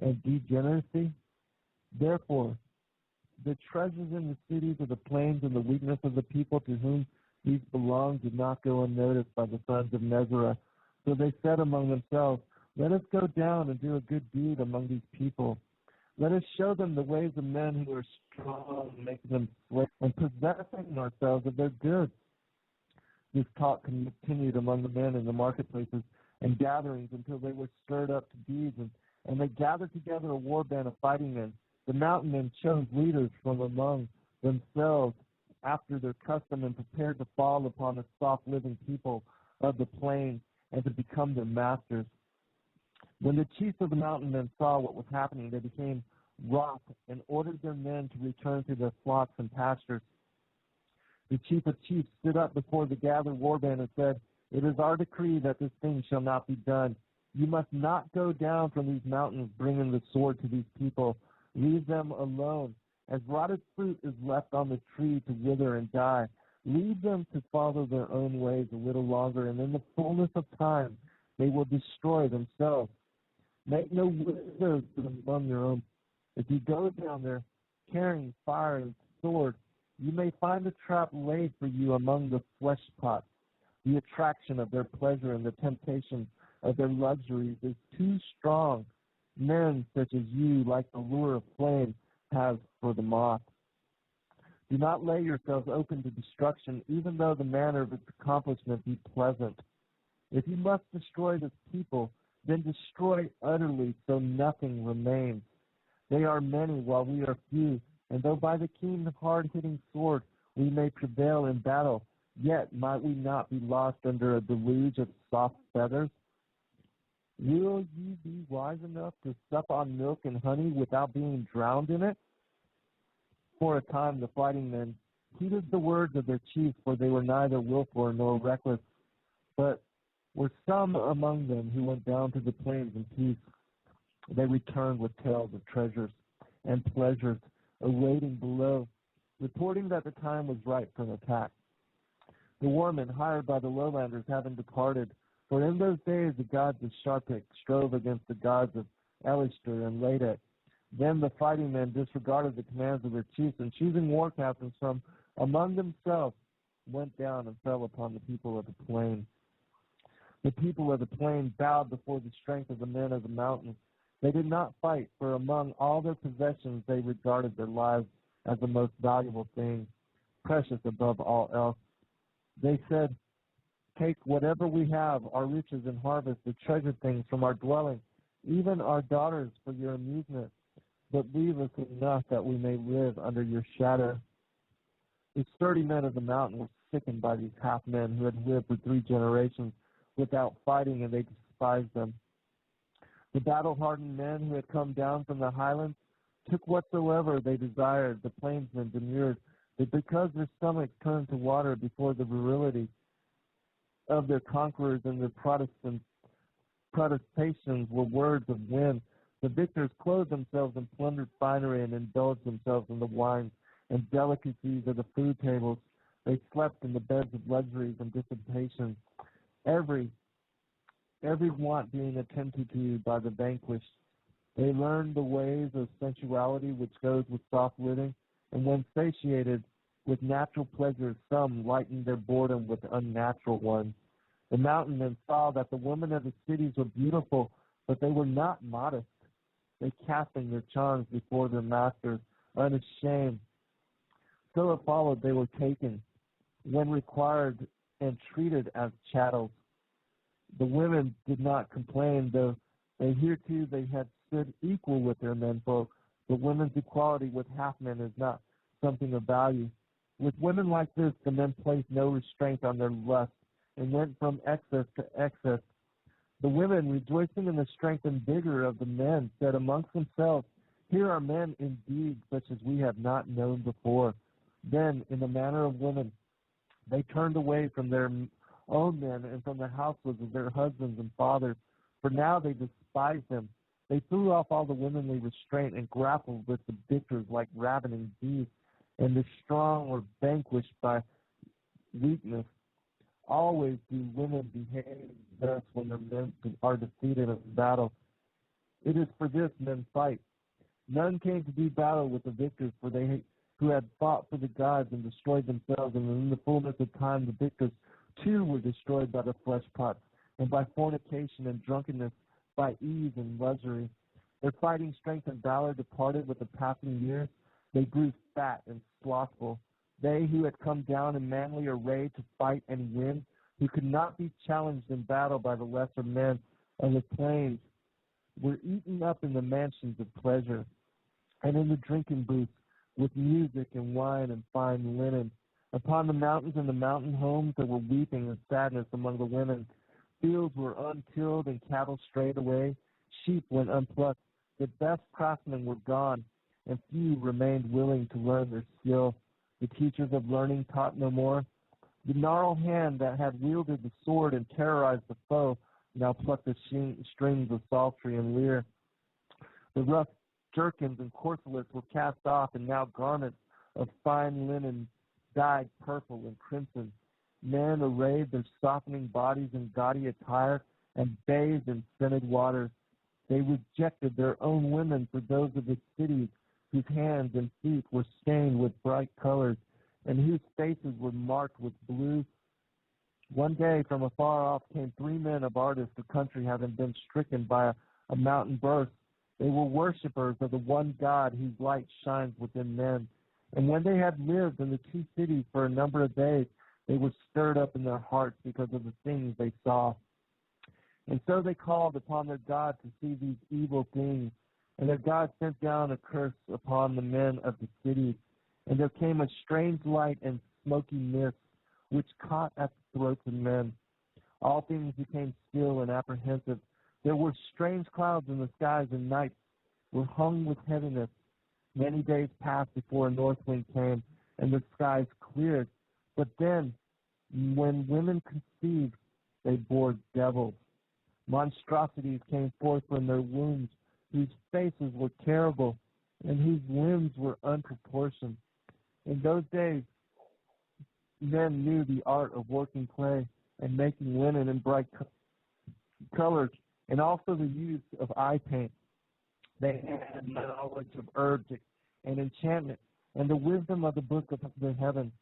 S1: and degeneracy. Therefore, the treasures in the cities of the plains and the weakness of the people to whom these belonged did not go unnoticed by the sons of Nezerah. So they said among themselves, "Let us go down and do a good deed among these people. Let us show them the ways of men who are strong, making them slaves, and possessing ourselves of their goods." This talk continued among the men in the marketplaces and gatherings until they were stirred up to deeds, and they gathered together a war band of fighting men. The mountain men chose leaders from among themselves after their custom and prepared to fall upon the soft-living people of the plain and to become their masters. When the chiefs of the mountain men saw what was happening, they became wroth and ordered their men to return to their flocks and pastures. The chief of chiefs stood up before the gathered warband and said, "It is our decree that this thing shall not be done. You must not go down from these mountains bringing the sword to these people. Leave them alone. As rotted fruit is left on the tree to wither and die, leave them to follow their own ways a little longer, and in the fullness of time they will destroy themselves. Make no widows among your own. If you go down there carrying fire and sword, you may find a trap laid for you among the flesh pots. The attraction of their pleasure and the temptation of their luxuries is too strong. Men such as you, like the lure of flame, have for the moth. Do not lay yourselves open to destruction, even though the manner of its accomplishment be pleasant. If you must destroy this people, then destroy utterly, so nothing remains. They are many, while we are few, and though by the keen, hard-hitting sword we may prevail in battle, yet might we not be lost under a deluge of soft feathers? Will ye be wise enough to sup on milk and honey without being drowned in it?" For a time the fighting men heeded the words of their chiefs, for they were neither willful nor reckless, but were some among them who went down to the plains in peace. They returned with tales of treasures and pleasures awaiting below, reporting that the time was ripe for an attack. The warmen hired by the lowlanders having departed, for in those days the gods of Sharpik strove against the gods of Elishter and Ladek. Then the fighting men disregarded the commands of their chiefs, and choosing war captains from among themselves, went down and fell upon the people of the plain. The people of the plain bowed before the strength of the men of the mountains. They did not fight, for among all their possessions they regarded their lives as the most valuable thing, precious above all else. They said, "Take whatever we have, our riches and harvest, the treasured things from our dwelling, even our daughters for your amusement, but leave us enough that we may live under your shadow." The sturdy men of the mountain were sickened by these half-men who had lived for 3 generations without fighting, and they despised them. The battle-hardened men who had come down from the highlands took whatsoever they desired. The plainsmen demurred, but because their stomachs turned to water before the virility of their conquerors and their protestations were words of wind, the victors clothed themselves in plundered finery and indulged themselves in the wines and delicacies of the food tables. They slept in the beds of luxuries and dissipation, every want being attended to by the vanquished. They learned the ways of sensuality which goes with soft living, and when satiated with natural pleasures, some lightened their boredom with unnatural ones. The mountain men saw that the women of the cities were beautiful, but they were not modest. They casting their charms before their masters, unashamed. So it followed they were taken, when required, and treated as chattels. The women did not complain, though hitherto they had stood equal with their menfolk. But women's equality with half men is not something of value. With women like this, the men placed no restraint on their lust, and went from excess to excess. The women, rejoicing in the strength and vigor of the men, said amongst themselves, "Here are men indeed, such as we have not known before." Then, in the manner of women, they turned away from their own men and from the households of their husbands and fathers, for now they despised them. They threw off all the womanly restraint and grappled with the victors like ravening beasts, and the strong were vanquished by weakness. Always do women behave thus when their men are defeated in battle. It is for this men fight. None came to do battle with the victors, for they who had fought for the gods and destroyed themselves, and in the fullness of time the victors too were destroyed by the flesh pots, and by fornication and drunkenness, by ease and luxury. Their fighting strength and valor departed with the passing years. They grew fat and slothful. They who had come down in manly array to fight and win, who could not be challenged in battle by the lesser men of the plains, were eaten up in the mansions of pleasure, and in the drinking booths, with music and wine and fine linen. Upon the mountains and the mountain homes there were weeping and sadness among the women. Fields were untilled and cattle strayed away. Sheep went unplucked. The best craftsmen were gone, and few remained willing to learn their skill. The teachers of learning taught no more. The gnarled hand that had wielded the sword and terrorized the foe now plucked the strings of psaltery and lyre. The rough jerkins and corselets were cast off, and now garments of fine linen dyed purple and crimson. Men arrayed their softening bodies in gaudy attire and bathed in scented waters. They rejected their own women for those of the cities, whose hands and feet were stained with bright colors, and whose faces were marked with blue. One day from afar off came 3 men of Ardis, the country having been stricken by a mountain burst. They were worshippers of the one God whose light shines within men. And when they had lived in the 2 cities for a number of days, they were stirred up in their hearts because of the things they saw. And so they called upon their God to see these evil things. And their God sent down a curse upon the men of the cities. And there came a strange light and smoky mist, which caught at the throats of men. All things became still and apprehensive. There were strange clouds in the skies, and nights were hung with heaviness. Many days passed before a north wind came, and the skies cleared. But then, when women conceived, they bore devils. Monstrosities came forth from their wombs, whose faces were terrible, and whose limbs were unproportioned. In those days, men knew the art of working clay and making linen in bright colors, and also the use of eye paint. They had knowledge of herbs and enchantment, and the wisdom of the book of the heavens,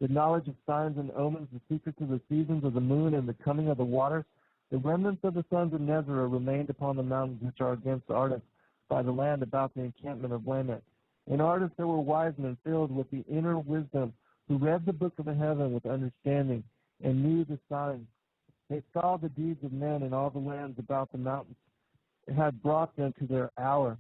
S1: the knowledge of signs and omens, the secrets of the seasons of the moon and the coming of the waters. The remnants of the sons of Nezerah remained upon the mountains which are against Ardis, by the land about the encampment of Lamech. In Ardis there were wise men filled with the inner wisdom, who read the book of the heaven with understanding, and knew the signs. They saw the deeds of men in all the lands about the mountains. It had brought them to their hour.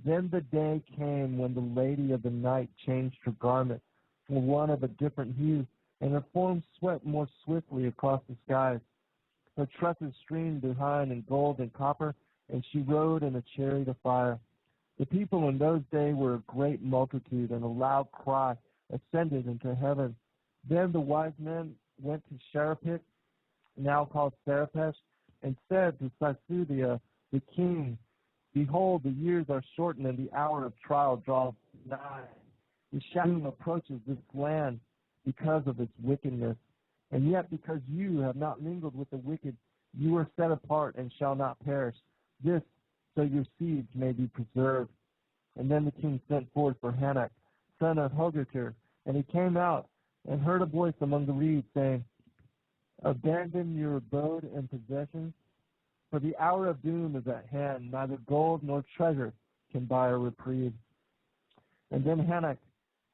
S1: Then the day came when the lady of the night changed her garment for one of a different hue, and her form swept more swiftly across the skies. Her tresses streamed behind in gold and copper, and she rode in a chariot of fire. The people in those days were a great multitude, and a loud cry ascended into heaven. Then the wise men went to Sharapik, now called Sarapesh, and said to Sisudia, the king, "Behold, the years are shortened, and the hour of trial draws nigh. The shadow approaches this land because of its wickedness. And yet, because you have not mingled with the wicked, you are set apart and shall not perish. This, so your seeds may be preserved." And then the king sent forth for Hanak, son of Hogatir, and he came out and heard a voice among the reeds saying, Abandon your abode and possessions, for the hour of doom is at hand. Neither gold nor treasure can buy a reprieve. And then Hanok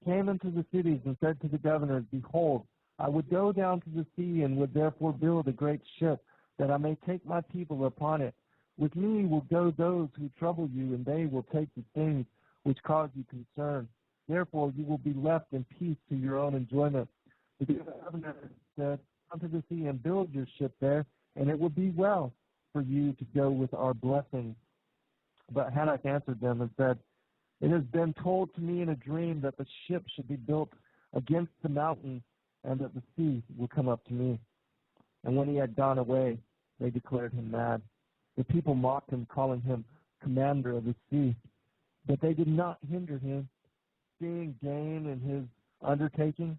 S1: came into the cities and said to the governors, Behold, I would go down to the sea and would therefore build a great ship, that I may take my people upon it. With me will go those who trouble you, and they will take the things which cause you concern. Therefore you will be left in peace to your own enjoyment. The governor said, Come to the sea and build your ship there, and it will be well for you to go with our blessings. But Hanok answered them and said, It has been told to me in a dream that the ship should be built against the mountains, and that the sea will come up to me. And when he had gone away, they declared him mad. The people mocked him, calling him commander of the sea. But they did not hinder him, seeing gain in his undertaking.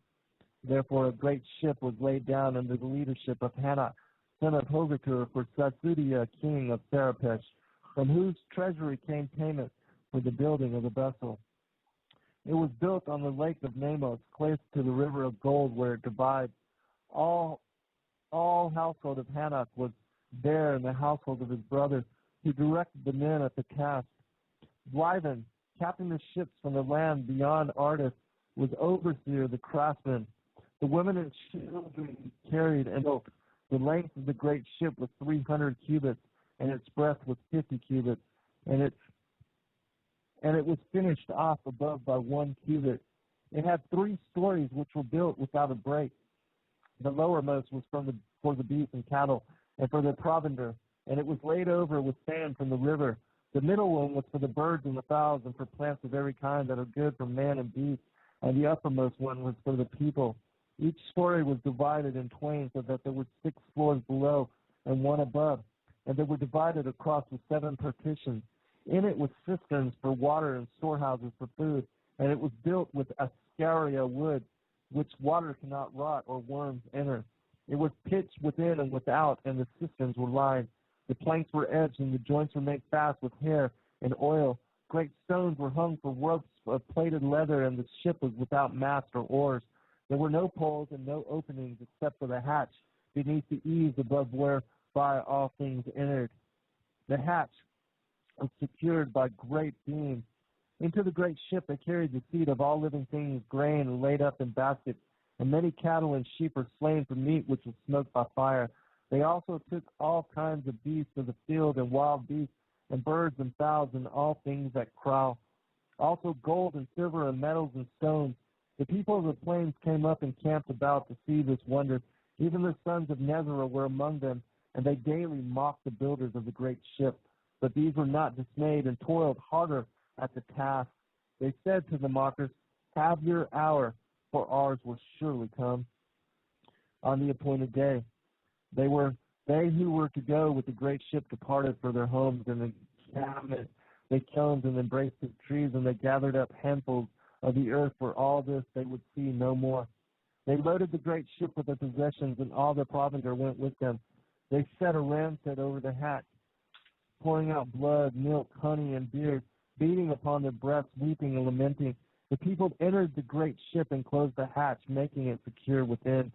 S1: Therefore a great ship was laid down under the leadership of Hanok, son of Hogatur, for Satsudia, king of Sarapesh, from whose treasury came payment for the building of the vessel. It was built on the lake of Namos, close to the river of gold, where it divides. All household of Hanok was there, in the household of his brother, who directed the men at the cast. Blyven, captain of ships from the land beyond Ardis, was overseer of the craftsmen. The women and children carried and built. The length of the great ship was 300 cubits, and its breadth was 50 cubits, and it was finished off above by 1 cubit. It had 3 stories which were built without a break. The lowermost was for the beasts and cattle, and for their provender, and it was laid over with sand from the river. The middle one was for the birds and the fowls, and for plants of every kind that are good for man and beast, and the uppermost one was for the people. Each story was divided in twain, so that there were 6 floors below and 1 above, and they were divided across with 7 partitions. In it was cisterns for water and storehouses for food, and it was built with ascaria wood, which water cannot rot or worms enter. It was pitched within and without, and the cisterns were lined. The planks were edged, and the joints were made fast with hair and oil. Great stones were hung for ropes of plaited leather, and the ship was without mast or oars. There were no poles and no openings except for the hatch beneath the eaves above whereby all things entered. The hatch was secured by great beams. Into the great ship they carried the seed of all living things, grain laid up in baskets, and many cattle and sheep were slain for meat which was smoked by fire. They also took all kinds of beasts of the field and wild beasts, and birds and fowls, and all things that crawl. Also gold and silver and metals and stones. The people of the plains came up and camped about to see this wonder. Even the sons of Nezerah were among them, and they daily mocked the builders of the great ship. But these were not dismayed, and toiled harder at the task. They said to the mockers, Have your hour, for ours will surely come. On the appointed day, they who were to go with the great ship departed for their homes, and the cabinet they combed and embraced the trees, and they gathered up handfuls of the earth. For all this they would see no more. They loaded the great ship with their possessions, and all their provender went with them. They set a ramset over the hatch, pouring out blood, milk, honey, and beer, beating upon their breasts, weeping and lamenting. The people entered the great ship and closed the hatch, making it secure within.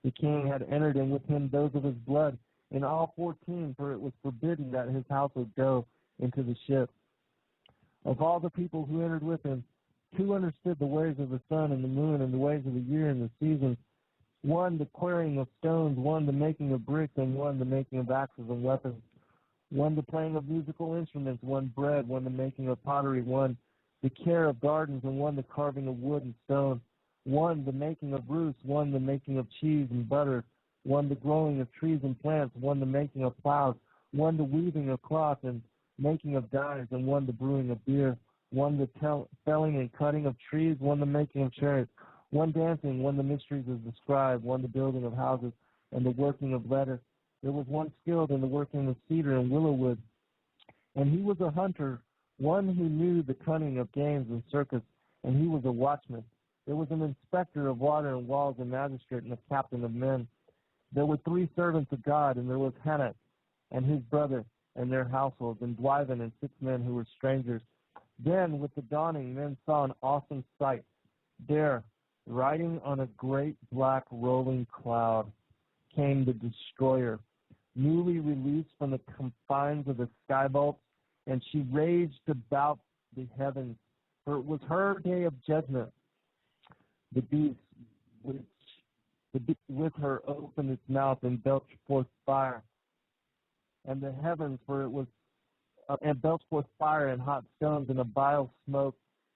S1: The king had entered in with him those of his blood, in all 14, for it was forbidden that his household go into the ship. Of all the people who entered with him, 2 understood the ways of the sun and the moon, and the ways of the year and the seasons. 1 the quarrying of stones, 1 the making of bricks, and 1 the making of axes and weapons. 1 the playing of musical instruments, 1 bread, 1 the making of pottery, 1 the care of gardens, and 1 the carving of wood and stone. 1 the making of roofs, 1 the making of cheese and butter, 1 the growing of trees and plants, 1 the making of plows, 1 the weaving of cloth and making of dyes, and 1 the brewing of beer. 1 the felling and cutting of trees, 1 the making of chariots, 1 dancing, 1 the mysteries of the scribe, 1 the building of houses and the working of lettuce. There was 1 skilled in the working of cedar and willow wood, and he was a hunter, 1 who knew the cunning of games and circus, and he was a watchman. There was an inspector of water and walls, a magistrate, and a captain of men. There were 3 servants of God, and there was Hanok and his brother and their households, and Blyven and 6 men who were strangers. Then, with the dawning, men saw an awesome sight. There, riding on a great black rolling cloud, came the destroyer, newly released from the confines of the sky vault, and she raged about the heavens, for it was her day of judgment. The beast with her opened its mouth and belched forth fire, and the heavens, for it was and belched forth fire and hot stones and a vile smoke.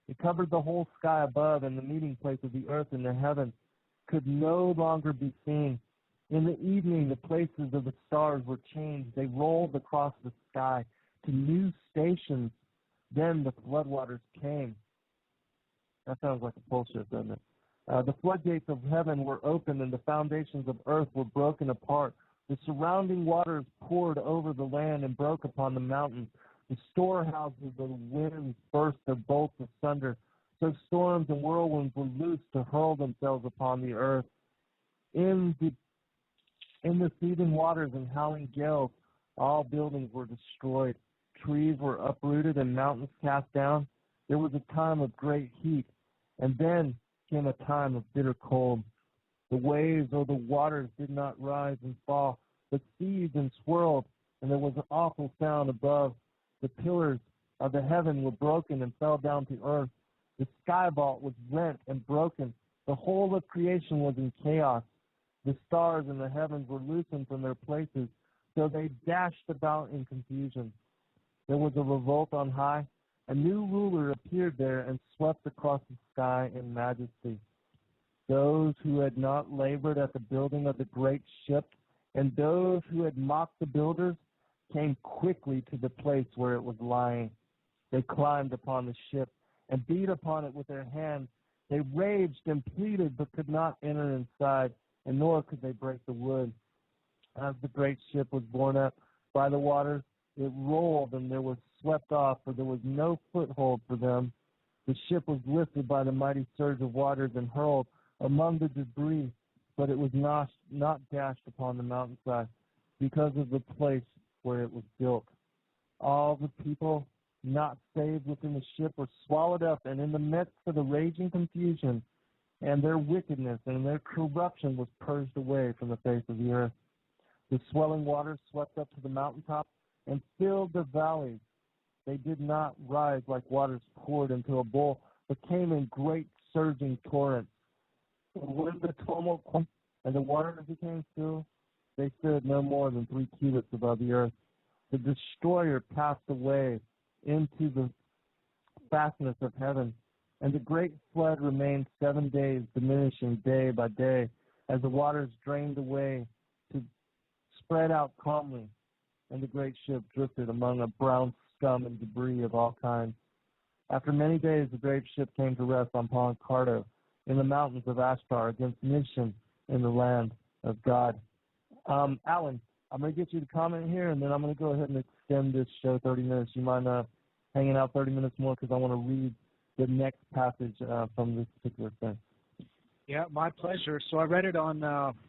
S1: It covered the whole sky above, and the meeting place of the earth and the heavens could no longer be seen. In the evening, the places of the stars were changed. They rolled across the sky to new stations. Then the floodwaters came. That sounds like a bullshit, doesn't it? The floodgates of heaven were opened, and the foundations of earth were broken apart. The surrounding waters poured over the land and broke upon the mountains. The storehouses of the winds burst their bolts asunder. So storms and whirlwinds were loosed to hurl themselves upon the earth. In the seething waters and howling gales, all buildings were destroyed. Trees were uprooted and mountains cast down. There was a time of great heat, and then came a time of bitter cold. The waves or the waters did not rise and fall, but seethed and swirled, and there was an awful sound above. The pillars of the heaven were broken and fell down to earth. The sky vault was rent and broken. The whole of creation was in chaos. The stars in the heavens were loosened from their places, so they dashed about in confusion. There was a revolt on high. A new ruler appeared there and swept across the sky in majesty. Those who had not labored at the building of the great ship and those who had mocked the builders came quickly to the place where it was lying. They climbed upon the ship and beat upon it with their hands. They raged and pleaded but could not enter inside, and nor could they break the wood. As the great ship was borne up by the waters, it rolled and there was swept off, for there was no foothold for them. The ship was lifted by the mighty surge of waters and hurled among the debris, but it was not dashed upon the mountainside because of the place where it was built. All the people not saved within the ship were swallowed up, and in the midst of the raging confusion, and their wickedness and their corruption was purged away from the face of the earth. The swelling waters swept up to the mountaintop and filled the valleys. They did not rise like waters poured into a bowl, but came in great surging torrents. When the tumult and the waters became still, they stood no more than 3 cubits above the earth. The destroyer passed away into the fastness of heaven, and the great flood remained 7 days, diminishing day by day, as the waters drained away to spread out calmly, and the great ship drifted among a brown scum and debris of all kinds. After many days, the great ship came to rest on Pont Cardo in the mountains of Ashtar against Nishan in the land of God. Alan, I'm going to get you to comment here, and then I'm going to go ahead and extend this show 30 minutes. You mind hanging out 30 minutes more because I want to read the next passage from this particular thing.
S3: Yeah, my pleasure. So I read it on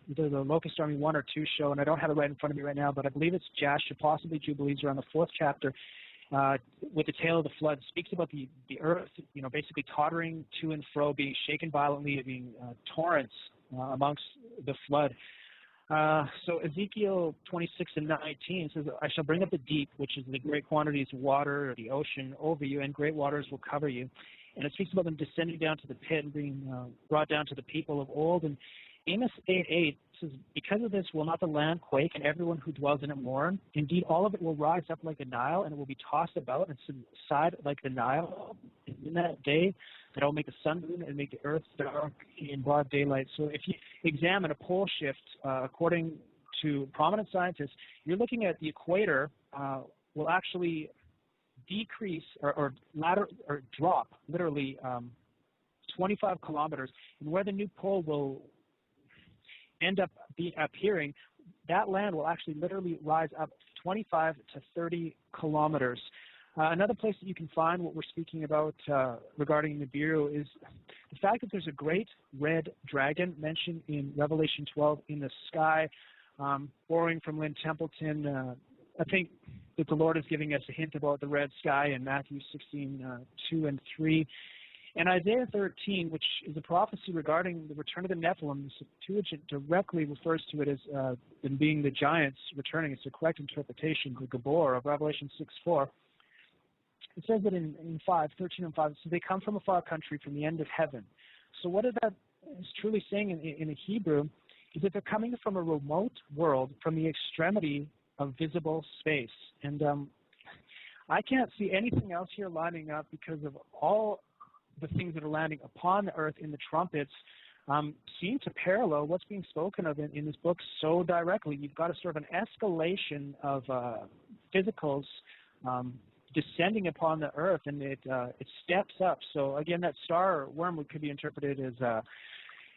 S3: either the Locust Army 1 or 2 show, and I don't have it right in front of me right now, but I believe it's Jasher, possibly Jubilees, around the 4th chapter, with the tale of the flood. It speaks about the earth, basically tottering to and fro, being shaken violently, being torrents amongst the flood. So Ezekiel 26 and 19 says, I shall bring up the deep, which is the great quantities of water, or the ocean, over you, and great waters will cover you. And it speaks about them descending down to the pit and being brought down to the people of old. And Amos 8:8 says, because of this will not the land quake, and everyone who dwells in it mourn? Indeed, all of it will rise up like the Nile, and it will be tossed about and subside like the Nile. In that day, that I will make the sun, moon, and make the earth dark in broad daylight. So if you examine a pole shift, according to prominent scientists, you're looking at the equator will actually decrease or drop literally 25 kilometers, and where the new pole will end up appearing, that land will actually literally rise up 25 to 30 kilometers. Another place that you can find what we're speaking about regarding Nibiru is the fact that there's a great red dragon mentioned in Revelation 12 in the sky, borrowing from Lynn Templeton. I think that the Lord is giving us a hint about the red sky in Matthew 16, 2 and 3. And Isaiah 13, which is a prophecy regarding the return of the Nephilim, the Septuagint directly refers to it as them being the giants returning. It's a correct interpretation, the Gabor of Revelation 6:4. It says that in 13 and 5, so they come from a far country, from the end of heaven. So what that is truly saying in the Hebrew is that they're coming from a remote world, from the extremity of visible space. And I can't see anything else here lining up because of all the things that are landing upon the earth in the trumpets seem to parallel what's being spoken of in this book so directly. You've got a sort of an escalation of physicals descending upon the earth, and it steps up. So again, that star wormwood could be interpreted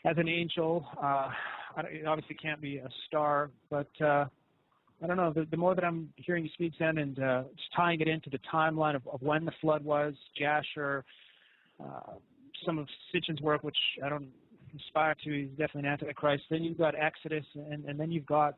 S3: as an angel. It obviously can't be a star, but I don't know. The more that I'm hearing you speak, Zen, and just tying it into the timeline of when the flood was, Jasher, some of Sitchin's work, which I don't aspire to, he's definitely an antichrist. Then you've got Exodus, and then you've got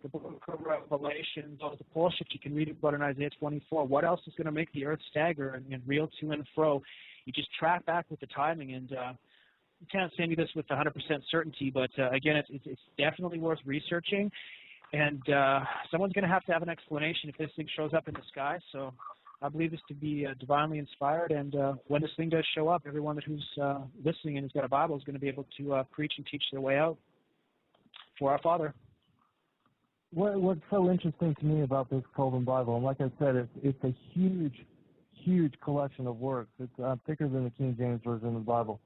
S3: the book of Revelation, all the pole shifts you can read about in Isaiah 24. What else is going to make the earth stagger and reel to and fro? You just track back with the timing, and you can't say me this with 100% certainty, but again, it's definitely worth researching. And someone's going to have an explanation if this thing shows up in the sky. So I believe this to be divinely inspired. And when this thing does show up, everyone who's listening and has got a Bible is going to be able to preach and teach their way out for our Father.
S1: What's so interesting to me about this Kolbrin Bible, and like I said, it's a huge collection of works. It's thicker than the King James Version of the Bible.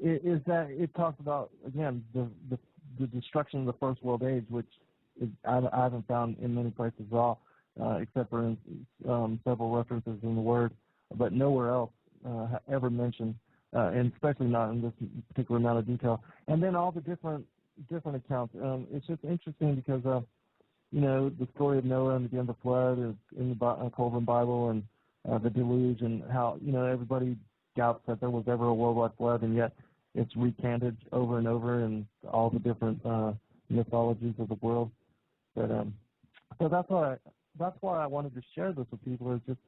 S1: Is that it talks about, again, the destruction of the first world age, which I haven't found in many places at all, except for in several references in the Word, but nowhere else ever mentioned, and especially not in this particular amount of detail. And then all the different accounts. It's just interesting because, the story of Noah and the end of the flood is in the Kolbrin Bible, and the deluge, and how, everybody doubts that there was ever a worldwide flood, and yet it's recanted over and over in all the different mythologies of the world. But so that's why I wanted to share this with people. Is just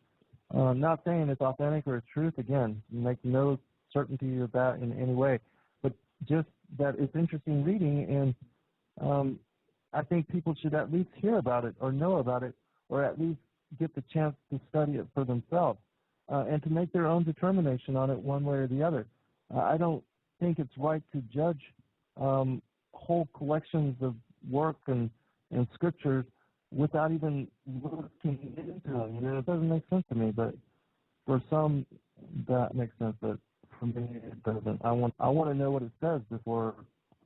S1: not saying it's authentic or it's truth. Again, make no certainty of that in any way, but just that it's interesting reading, and I think people should at least hear about it or know about it, or at least get the chance to study it for themselves and to make their own determination on it one way or the other. I don't think it's right to judge whole collections of work and scriptures without even looking into them. It doesn't make sense to me, but for some that makes sense, but for me it doesn't. I want to know what it says before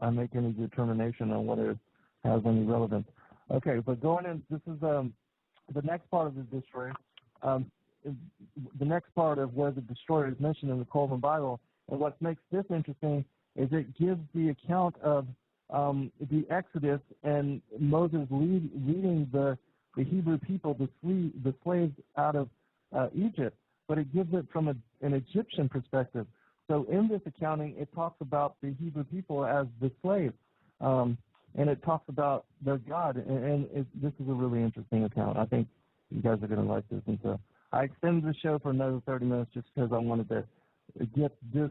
S1: I make any determination on whether it has any relevance. Okay, but going in, this is the next part of the destroyer. The next part of where the destroyer is mentioned in the Kolbrin Bible. And what makes this interesting is it gives the account of the Exodus and Moses leading the Hebrew people, the slaves out of Egypt, but it gives it from an Egyptian perspective. So in this accounting, it talks about the Hebrew people as the slaves, and it talks about their God, and this is a really interesting account. I think you guys are going to like this. And so I extended the show for another 30 minutes just because I wanted to get this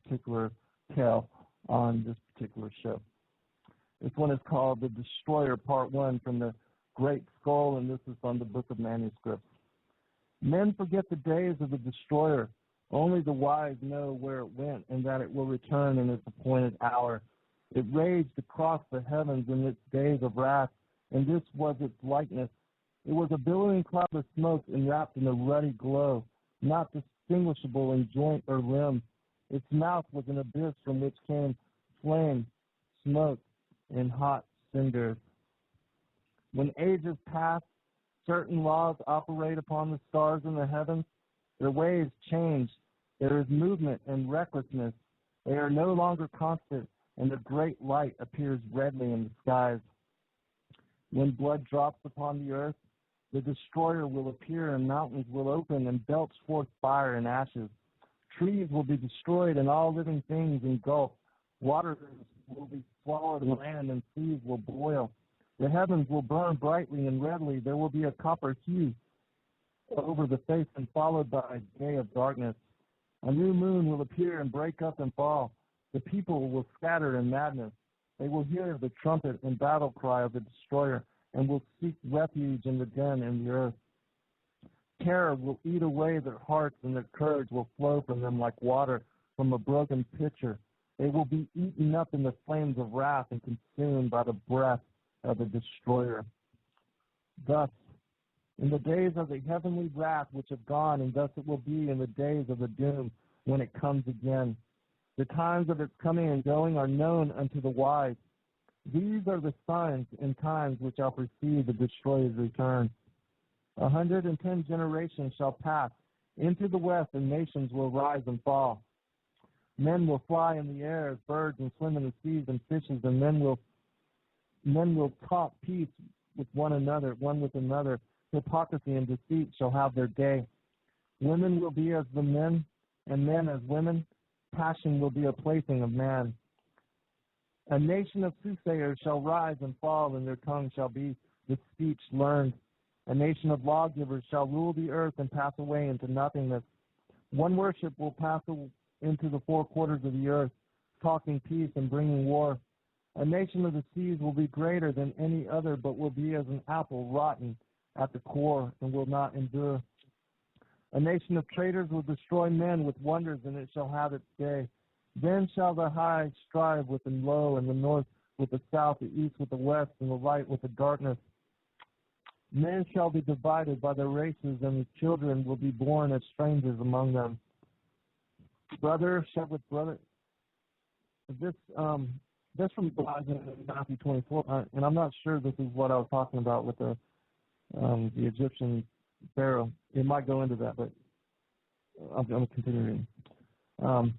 S1: particular tale on this particular show. This one is called The Destroyer, Part 1, from the Great Skull, and this is from the Book of Manuscripts. Men forget the days of the destroyer. Only the wise know where it went and that it will return in its appointed hour. It raged across the heavens in its days of wrath, and this was its likeness. It was a billowing cloud of smoke enwrapped in a ruddy glow, not distinguishable in joint or limb. Its mouth was an abyss from which came flame, smoke, and hot cinders. When ages pass, certain laws operate upon the stars in the heavens. Their ways change. There is movement and recklessness. They are no longer constant, and the great light appears redly in the skies. When blood drops upon the earth, the destroyer will appear, and mountains will open and belch forth fire and ashes. Trees will be destroyed, and all living things engulfed. Waters will be swallowed in land, and seas will boil. The heavens will burn brightly and redly. There will be a copper hue over the face, and followed by a day of darkness. A new moon will appear and break up and fall. The people will scatter in madness. They will hear the trumpet and battle cry of the destroyer and will seek refuge in the den in the earth. Terror will eat away their hearts, and their courage will flow from them like water from a broken pitcher. They will be eaten up in the flames of wrath and consumed by the breath of the destroyer. Thus, in the days of the heavenly wrath which have gone, and thus it will be in the days of the doom when it comes again. The times of its coming and going are known unto the wise. These are the signs and times which shall precede the destroyer's return. 110 generations shall pass into the west, and nations will rise and fall. Men will fly in the air as birds and swim in the seas and fishes, and men will talk peace with one another, one with another. Hypocrisy and deceit shall have their day. Women will be as the men, and men as women. Passion will be a plaything of man. A nation of soothsayers shall rise and fall, and their tongue shall be the speech learned. A nation of lawgivers shall rule the earth and pass away into nothingness. One worship will pass into the four quarters of the earth, talking peace and bringing war. A nation of the seas will be greater than any other, but will be as an apple rotten at the core and will not endure. A nation of traitors will destroy men with wonders, and it shall have its day. Then shall the high strive with the low, and the north with the south, the east with the west, and the light with the darkness. Men shall be divided by their races, and the children will be born as strangers among them. Brother shall with brother. This from Matthew 24, and I'm not sure this is what I was talking about with the Egyptian pharaoh. It might go into that, but I'm going to continue reading.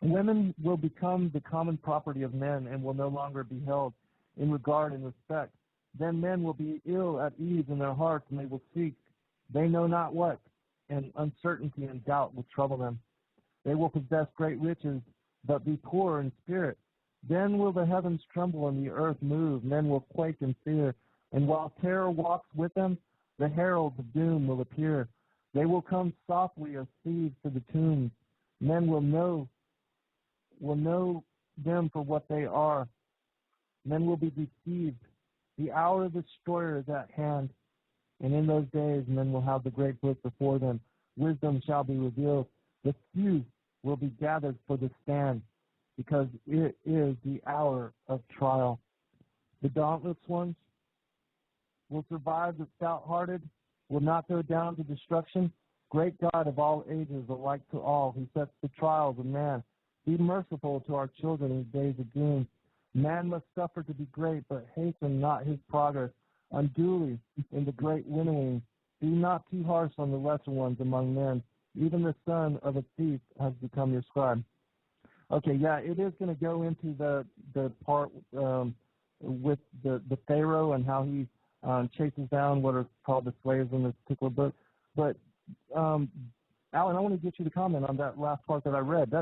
S1: Women will become the common property of men and will no longer be held in regard and respect. Then men will be ill at ease in their hearts, and they will seek they know not what, and uncertainty and doubt will trouble them. They will possess great riches, but be poor in spirit. Then will the heavens tremble and the earth move. Men will quake in fear, and while terror walks with them, the heralds of doom will appear. They will come softly as thieves to the tombs. Men will know them for what they are. Men will be deceived. The hour of the destroyer is at hand, and in those days men will have the great book before them. Wisdom shall be revealed. The few will be gathered for the stand, because it is the hour of trial. The dauntless ones will survive. The stout-hearted will not go down to destruction. Great God of all ages, alike to all, who sets the trials of man. Be merciful to our children in days of doom. Man must suffer to be great, but hasten not his progress unduly in the great winnowing. Be not too harsh on the lesser ones among men. Even the son of a thief has become your scribe. Okay, yeah, it is going to go into the part with the Pharaoh and how he chases down what are called the slaves in this particular book. But, Alan, I want to get you to comment on that last part that I read.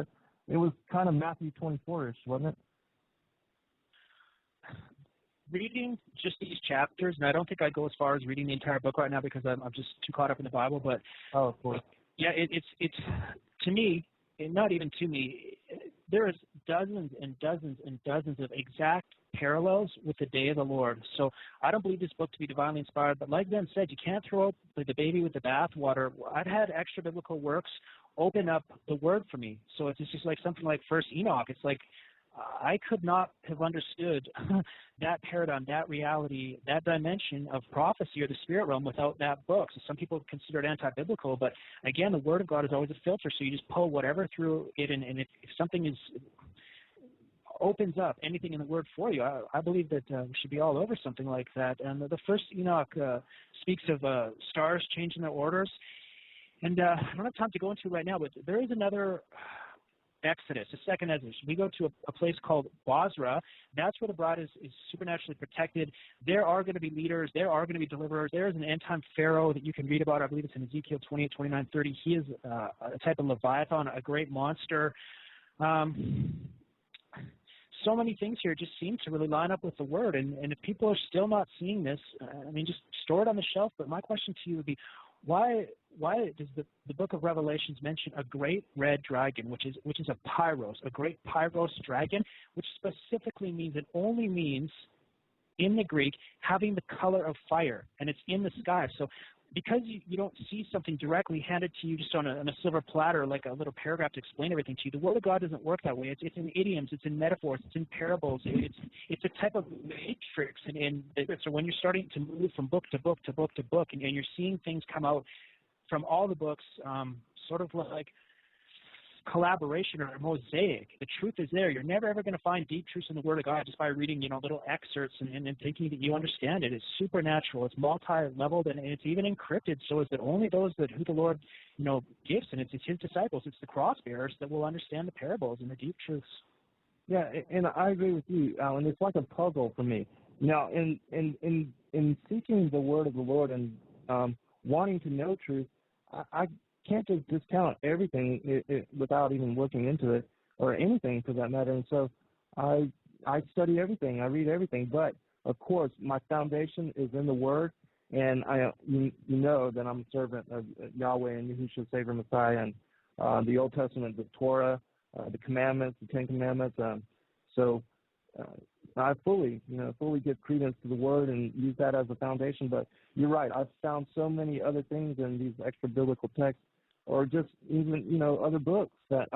S1: It was kind of Matthew 24-ish, wasn't it?
S3: Reading just these chapters, and I don't think I'd go as far as reading the entire book right now because I'm just too caught up in the Bible. But
S1: oh, of course.
S3: Yeah, it's to me, not even to me. There is dozens and dozens and dozens of exact parallels with the day of the Lord. So I don't believe this book to be divinely inspired. But like Ben said, you can't throw out the baby with the bathwater. I've had extra biblical works open up the Word for me. So it's just like something like First Enoch. It's like I could not have understood that paradigm, that reality, that dimension of prophecy or the spirit realm without that book. So some people consider it anti-biblical, but again, the Word of God is always a filter. So you just pull whatever through it, and if something opens up anything in the Word for you, I believe that we should be all over something like that. And the First Enoch speaks of stars changing their orders, and I don't have time to go into it right now, but there is another Exodus, the second Exodus. We go to a place called Bozrah. That's where the bride is supernaturally protected. There are going to be leaders. There are going to be deliverers. There is an end-time Pharaoh that you can read about. I believe it's in Ezekiel 28, 29, 30. He is a type of Leviathan, a great monster. So many things here just seem to really line up with the Word. And if people are still not seeing this, just store it on the shelf. But my question to you would be, why does the book of Revelations mention a great red dragon, which is a pyros, a great pyros dragon, which specifically means, it only means in the Greek having the color of fire, and it's in the sky. So because you don't see something directly handed to you just on a silver platter, like a little paragraph to explain everything to you, the Word of God doesn't work that way. It's in idioms, it's in metaphors, it's in parables. It's a type of matrix. So when you're starting to move from book to book to book to book, and you're seeing things come out from all the books, sort of like collaboration or a mosaic. The truth is there. You're never ever going to find deep truths in the Word of God just by reading, little excerpts and thinking that you understand it. It's supernatural. It's multi-leveled, and it's even encrypted, so is that only those who the Lord, gives, and it's His disciples, it's the cross bearers that will understand the parables and the deep truths.
S1: Yeah, and I agree with you, Alan. It's like a puzzle for me. Now, in seeking the Word of the Lord and wanting to know truth, I can't just discount everything without even looking into it, or anything for that matter. And so I study everything, I read everything. But of course, my foundation is in the Word, and you know that I'm a servant of Yahweh and Yahushua, Savior, Messiah, and the Old Testament, the Torah, the Commandments, the Ten Commandments. So I fully give credence to the Word and use that as a foundation. But you're right. I've found so many other things in these extra biblical texts, or just even other books that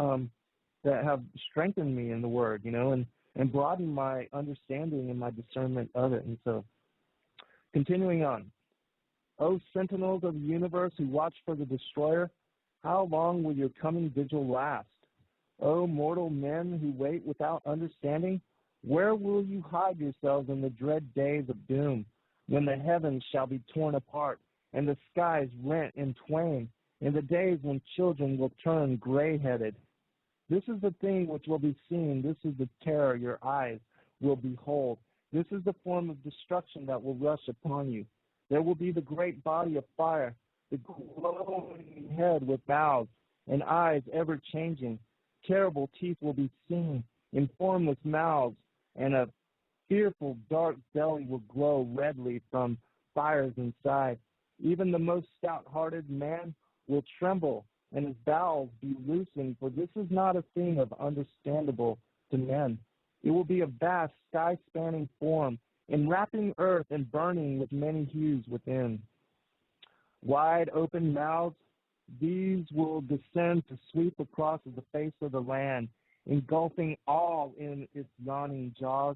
S1: have strengthened me in the Word, and broadened my understanding and my discernment of it. And so, continuing on, O sentinels of the universe who watch for the destroyer, how long will your coming vigil last? O mortal men who wait without understanding, where will you hide yourselves in the dread days of doom, when the heavens shall be torn apart and the skies rent in twain, in the days when children will turn gray-headed? This is the thing which will be seen. This is the terror your eyes will behold. This is the form of destruction that will rush upon you. There will be the great body of fire, the glowing head with mouths and eyes ever-changing. Terrible teeth will be seen in formless mouths, and a fearful dark belly will glow redly from fires inside. Even the most stout-hearted man will tremble, and his bowels be loosened, for this is not a thing of understandable to men. It will be a vast, sky-spanning form, enwrapping earth and burning with many hues within. Wide open mouths, these will descend to sweep across the face of the land, engulfing all in its yawning jaws.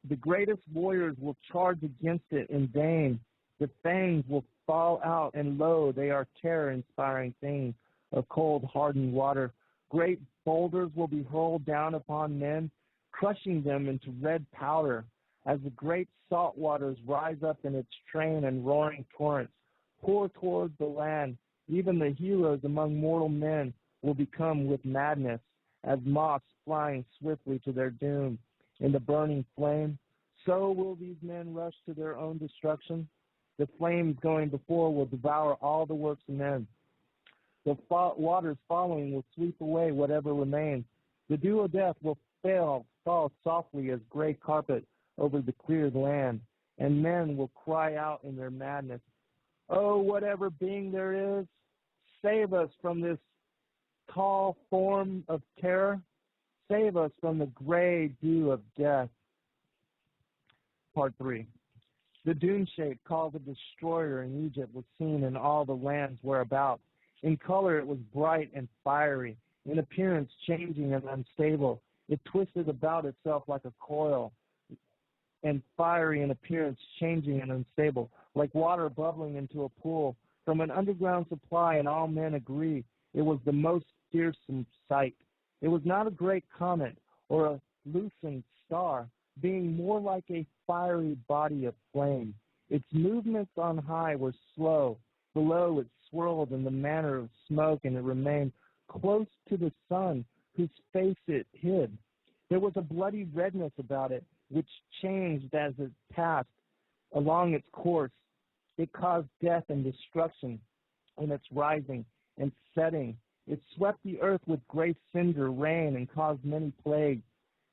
S1: The greatest warriors will charge against it in vain. The fangs will fall out, and lo, they are terror-inspiring things of cold, hardened water. Great boulders will be hurled down upon men, crushing them into red powder, as the great salt waters rise up in its train and roaring torrents pour towards the land. Even the heroes among mortal men will become with madness, as moths flying swiftly to their doom in the burning flame. So will these men rush to their own destruction. The flames going before will devour all the works of men. The waters following will sweep away whatever remains. The dew of death will fall softly as gray carpet over the cleared land, and men will cry out in their madness, "Oh, whatever being there is, save us from this tall form of terror. Save us from the gray dew of death." Part 3. The dune shape called the destroyer in Egypt was seen in all the lands whereabouts. In color it was bright and fiery, in appearance changing and unstable. It twisted about itself like a coil, and fiery in appearance, changing and unstable, like water bubbling into a pool from an underground supply, and all men agree it was the most fearsome sight. It was not a great comet or a loosened star, being more like a fiery body of flame. Its movements on high were slow. Below it swirled in the manner of smoke, and it remained close to the sun, whose face it hid. There was a bloody redness about it, which changed as it passed along its course. It caused death and destruction in its rising and setting. It swept the earth with great cinder rain and caused many plagues,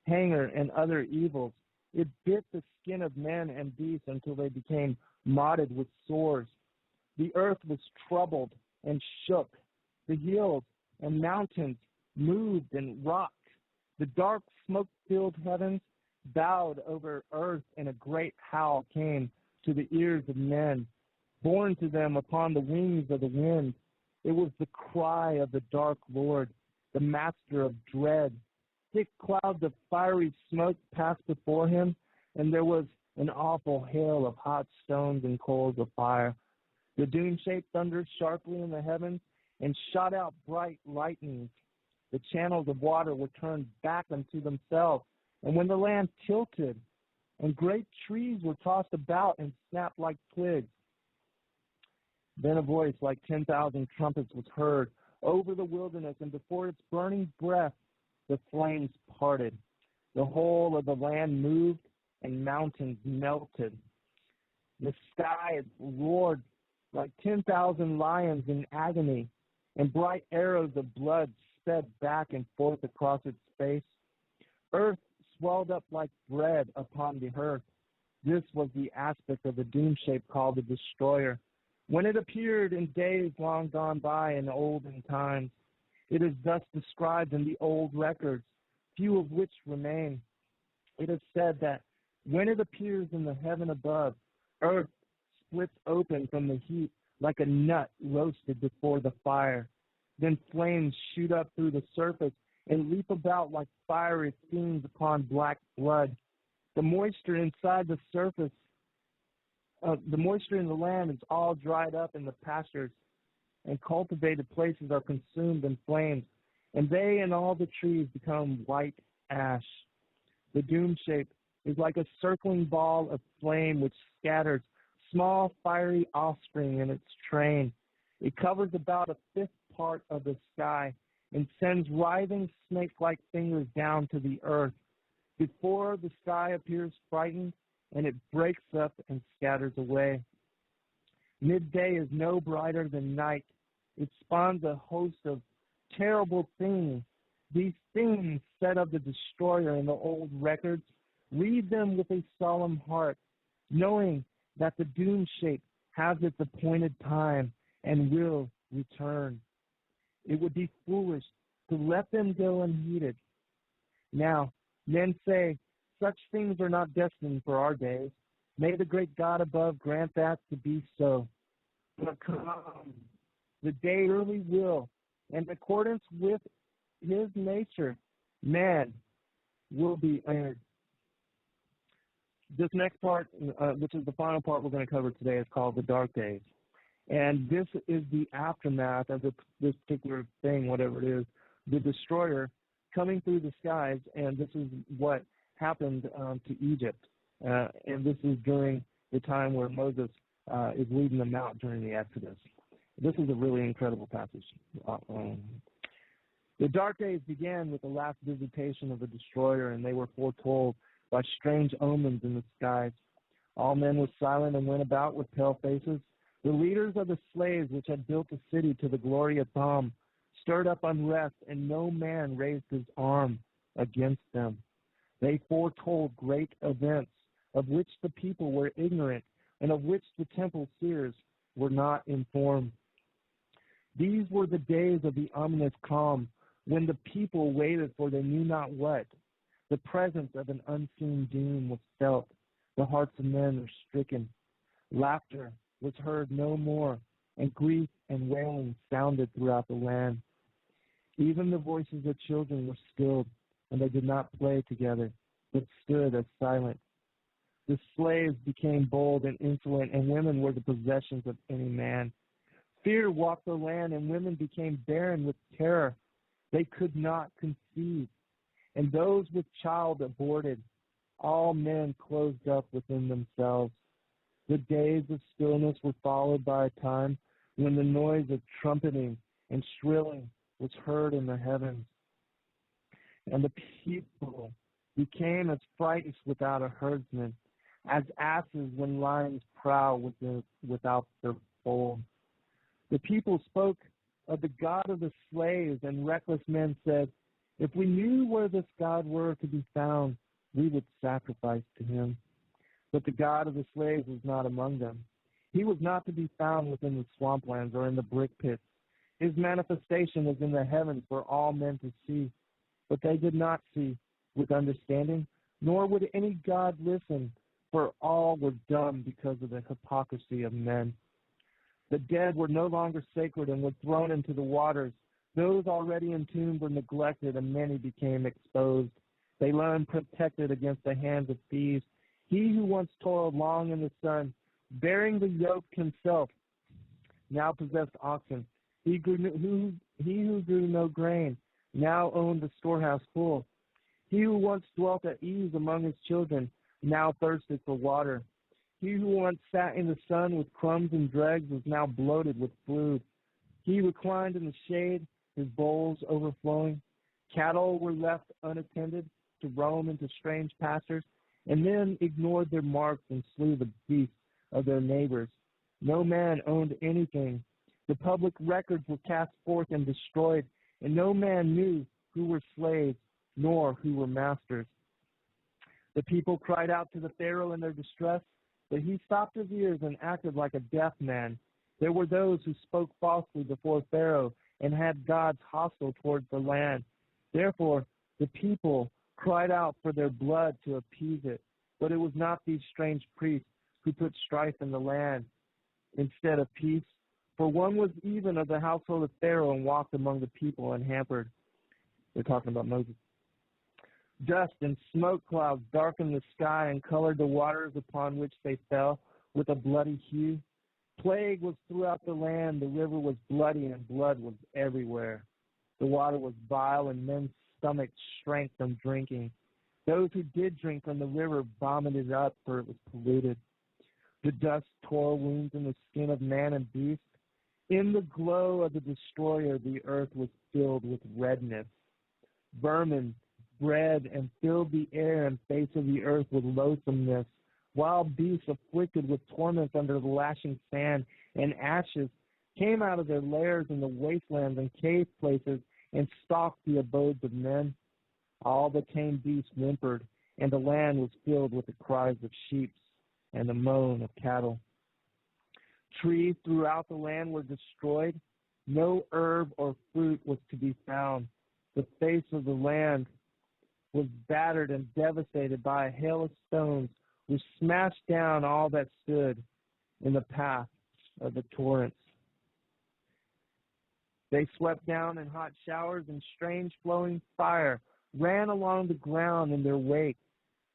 S1: hunger, and other evils. It bit the skin of men and beasts until they became mottled with sores. The earth was troubled and shook. The hills and mountains moved and rocked. The dark, smoke-filled heavens bowed over earth, and a great howl came to the ears of men, borne to them upon the wings of the wind. It was the cry of the dark Lord, the master of dread. Thick clouds of fiery smoke passed before him, and there was an awful hail of hot stones and coals of fire. The doom-shaped thundered sharply in the heavens and shot out bright lightnings. The channels of water were turned back unto themselves, and when the land tilted, and great trees were tossed about and snapped like twigs. Then a voice like 10,000 trumpets was heard over the wilderness, and before its burning breath the flames parted. The whole of the land moved, and mountains melted. The sky roared like 10,000 lions in agony, and bright arrows of blood sped back and forth across its face. Earth swelled up like bread upon the earth. This was the aspect of the doom shape called the Destroyer. When it appeared in days long gone by in olden times, it is thus described in the old records, few of which remain. It is said that when it appears in the heaven above, earth splits open from the heat like a nut roasted before the fire. Then flames shoot up through the surface and leap about like fiery fumes upon black blood. The moisture inside the surface, the moisture in the land is all dried up in the pastures, and cultivated places are consumed in flames, and they and all the trees become white ash. The doom shape is like a circling ball of flame which scatters small fiery offspring in its train. It covers about a fifth part of the sky and sends writhing snake-like fingers down to the earth. Before the sky appears frightened, and it breaks up and scatters away. Midday is no brighter than night. It spawns a host of terrible things. These things said of the Destroyer in the old records, read them with a solemn heart, knowing that the doom shape has its appointed time and will return. It would be foolish to let them go unheeded. Now, men say, such things are not destined for our days. May the great God above grant that to be so. But come, the day surely will, and in accordance with his nature, man will be honored. This next part, which is the final part we're going to cover today, is called the Dark Days. And this is the aftermath of this particular thing, whatever it is, the Destroyer coming through the skies, and this is what happened to Egypt. And this is during the time where Moses is leading them out during the Exodus. This is a really incredible passage. The Dark Days began with the last visitation of the Destroyer, and they were foretold by strange omens in the skies. All men were silent and went about with pale faces. The leaders of the slaves which had built the city to the glory of Tom stirred up unrest, and no man raised his arm against them. They foretold great events of which the people were ignorant and of which the temple seers were not informed. These were the days of the ominous calm, when the people waited for they knew not what. The presence of an unseen doom was felt. The hearts of men were stricken. Laughter was heard no more, and grief and wailing sounded throughout the land. Even the voices of children were stilled, and they did not play together, but stood as silent. The slaves became bold and insolent, and women were the possessions of any man. Fear walked the land, and women became barren with terror. They could not conceive, and those with child aborted. All men closed up within themselves. The days of stillness were followed by a time when the noise of trumpeting and shrilling was heard in the heavens. And the people became as frightened without a herdsman, as asses when lions prowl without their foal. The people spoke of the God of the slaves, and reckless men said, if we knew where this God were to be found, we would sacrifice to him. But the God of the slaves was not among them. He was not to be found within the swamplands or in the brick pits. His manifestation was in the heavens for all men to see. But they did not see with understanding, nor would any God listen, for all were dumb because of the hypocrisy of men. The dead were no longer sacred and were thrown into the waters. Those already entombed were neglected, and many became exposed. They lay unprotected against the hands of thieves. He who once toiled long in the sun, bearing the yoke himself, now possessed oxen. He who grew no grain, now owned the storehouse full. He who once dwelt at ease among his children, now thirsted for water. He who once sat in the sun with crumbs and dregs was now bloated with food. He reclined in the shade, his bowls overflowing. Cattle were left unattended to roam into strange pastures, and men ignored their marks and slew the beasts of their neighbors. No man owned anything. The public records were cast forth and destroyed, and no man knew who were slaves nor who were masters. The people cried out to the Pharaoh in their distress, but he stopped his ears and acted like a deaf man. There were those who spoke falsely before Pharaoh and had gods hostile towards the land. Therefore, the people cried out for their blood to appease it. But it was not these strange priests who put strife in the land instead of peace. For one was even of the household of Pharaoh and walked among the people unhampered. They're talking about Moses. Dust and smoke clouds darkened the sky and colored the waters upon which they fell with a bloody hue. Plague was throughout the land. The river was bloody and blood was everywhere. The water was vile and men's stomachs shrank from drinking. Those who did drink from the river vomited up, for it was polluted. The dust tore wounds in the skin of man and beast. In the glow of the destroyer, the earth was filled with redness. Vermin bred and filled the air and face of the earth with loathsomeness. Wild beasts afflicted with torments under the lashing sand and ashes came out of their lairs in the wastelands and cave places and stalked the abodes of men. All the tame beasts whimpered, and the land was filled with the cries of sheep and the moan of cattle. Trees throughout the land were destroyed. No herb or fruit was to be found. The face of the land was battered and devastated by a hail of stones, which smashed down all that stood in the path of the torrents. They swept down in hot showers, and strange flowing fire ran along the ground in their wake.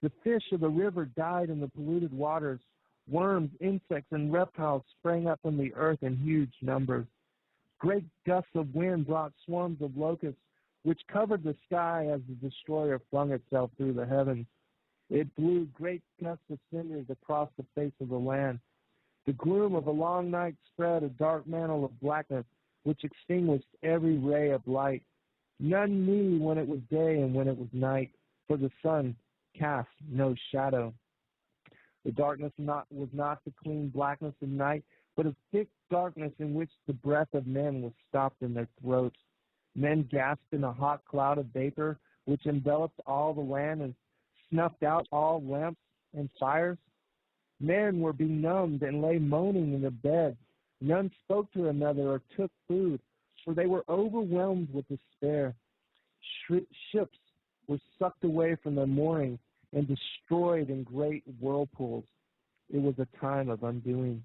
S1: The fish of the river died in the polluted waters. Worms, insects, and reptiles sprang up from the earth in huge numbers. Great gusts of wind brought swarms of locusts, which covered the sky as the destroyer flung itself through the heavens. It blew great gusts of cinders across the face of the land. The gloom of a long night spread a dark mantle of blackness, which extinguished every ray of light. None knew when it was day and when it was night, for the sun cast no shadow. The darkness was not the clean blackness of night, but a thick darkness in which the breath of men was stopped in their throats. Men gasped in a hot cloud of vapor, which enveloped all the land and snuffed out all lamps and fires. Men were benumbed and lay moaning in their beds. None spoke to another or took food, for they were overwhelmed with despair. Ships were sucked away from their moorings and destroyed in great whirlpools. It was a time of undoing.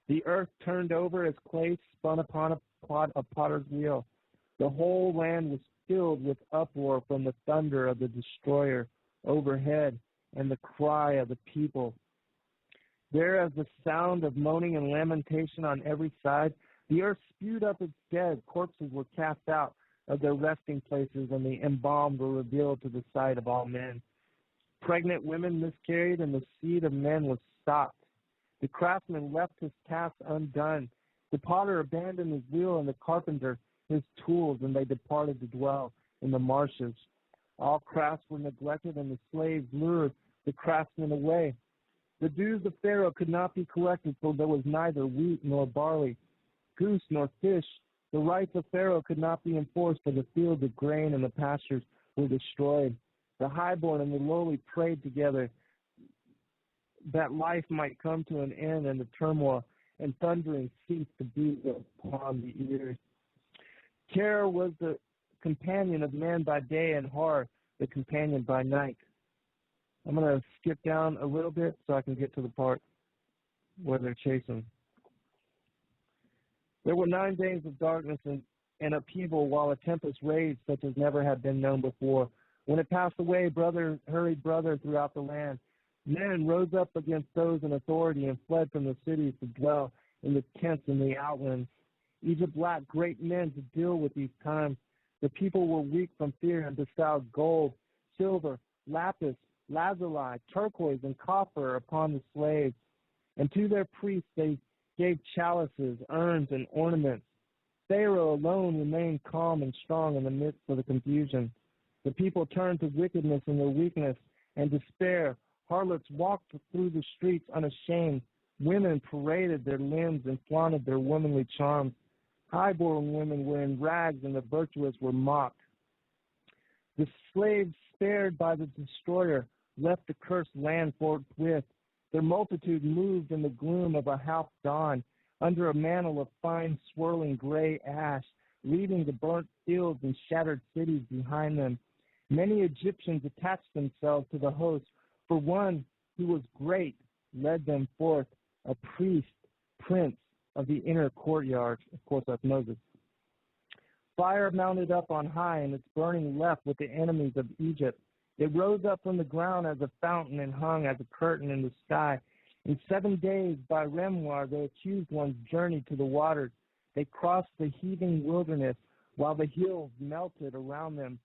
S1: The earth turned over as clay spun upon a potter's wheel. The whole land was filled with uproar from the thunder of the destroyer overhead and the cry of the people. There, as the sound of moaning and lamentation on every side, the earth spewed up its dead. Corpses were cast out of their resting places, and the embalmed were revealed to the sight of all men. Pregnant women miscarried, and the seed of men was stopped. The craftsman left his task undone. The potter abandoned his wheel, and the carpenter his tools, and they departed to dwell in the marshes. All crafts were neglected, and the slaves lured the craftsmen away. The dues of Pharaoh could not be collected, for there was neither wheat nor barley, goose nor fish. The rights of Pharaoh could not be enforced, for the fields of grain and the pastures were destroyed. The highborn and the lowly prayed together that life might come to an end and the turmoil and thundering ceased to beat upon the ears. Terror was the companion of men by day, and horror the companion by night. I'm going to skip down a little bit so I can get to the part where they're chasing. There were 9 days of darkness and upheaval, while a tempest raged such as never had been known before. When it passed away, brother hurried brother throughout the land. Men rose up against those in authority and fled from the cities to dwell in the tents in the outlands. Egypt lacked great men to deal with these times. The people were weak from fear and bestowed gold, silver, lapis, lazuli, turquoise, and copper upon the slaves. And to their priests they gave chalices, urns, and ornaments. Pharaoh alone remained calm and strong in the midst of the confusion. The people turned to wickedness in their weakness and despair. Harlots walked through the streets unashamed. Women paraded their limbs and flaunted their womanly charms. High-born women were in rags, and the virtuous were mocked. The slaves spared by the destroyer left the cursed land forthwith. Their multitude moved in the gloom of a half dawn, under a mantle of fine swirling gray ash, leaving the burnt fields and shattered cities behind them. Many Egyptians attached themselves to the host, for one who was great led them forth, a priest, prince of the inner courtyard. Of course, that's Moses. Fire mounted up on high, and its burning left with the enemies of Egypt. It rose up from the ground as a fountain and hung as a curtain in the sky. In 7 days, by Remwar, the accused ones journeyed to the waters. They crossed the heaving wilderness, while the hills melted around them.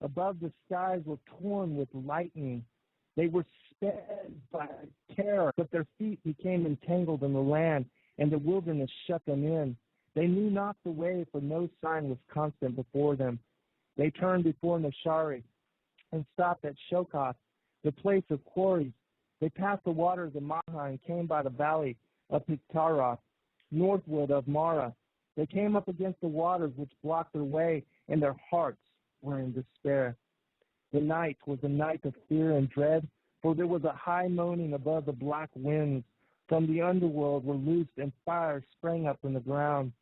S1: Above, the skies were torn with lightning. They were sped by terror, but their feet became entangled in the land, and the wilderness shut them in. They knew not the way, for no sign was constant before them. They turned before Nashari and stopped at Shokoth, the place of quarries. They passed the waters of Maha and came by the valley of Pictaroth, northward of Mara. They came up against the waters which blocked their way, and their hearts were in despair. The night was a night of fear and dread, for there was a high moaning above the black winds. From the underworld were loosed, and fire sprang up from the ground.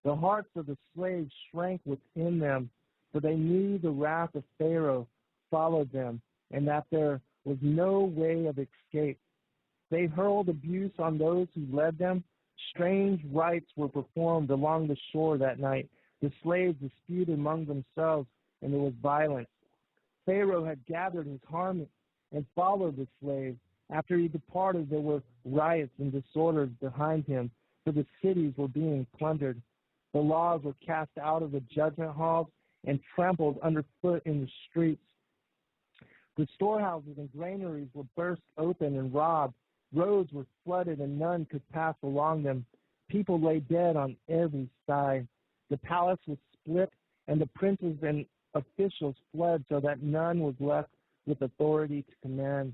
S1: The hearts of the slaves shrank within them, for they knew the wrath of Pharaoh followed them, and that there was no way of escape. They hurled abuse on those who led them. Strange rites were performed along the shore that night. The slaves disputed among themselves, and there was violence. Pharaoh had gathered his army and followed the slaves. After he departed, there were riots and disorders behind him, for the cities were being plundered. The laws were cast out of the judgment halls and trampled underfoot in the streets. The storehouses and granaries were burst open and robbed. Roads were flooded and none could pass along them. People lay dead on every side. The palace was split, and the princes and officials fled so that none was left with authority to command.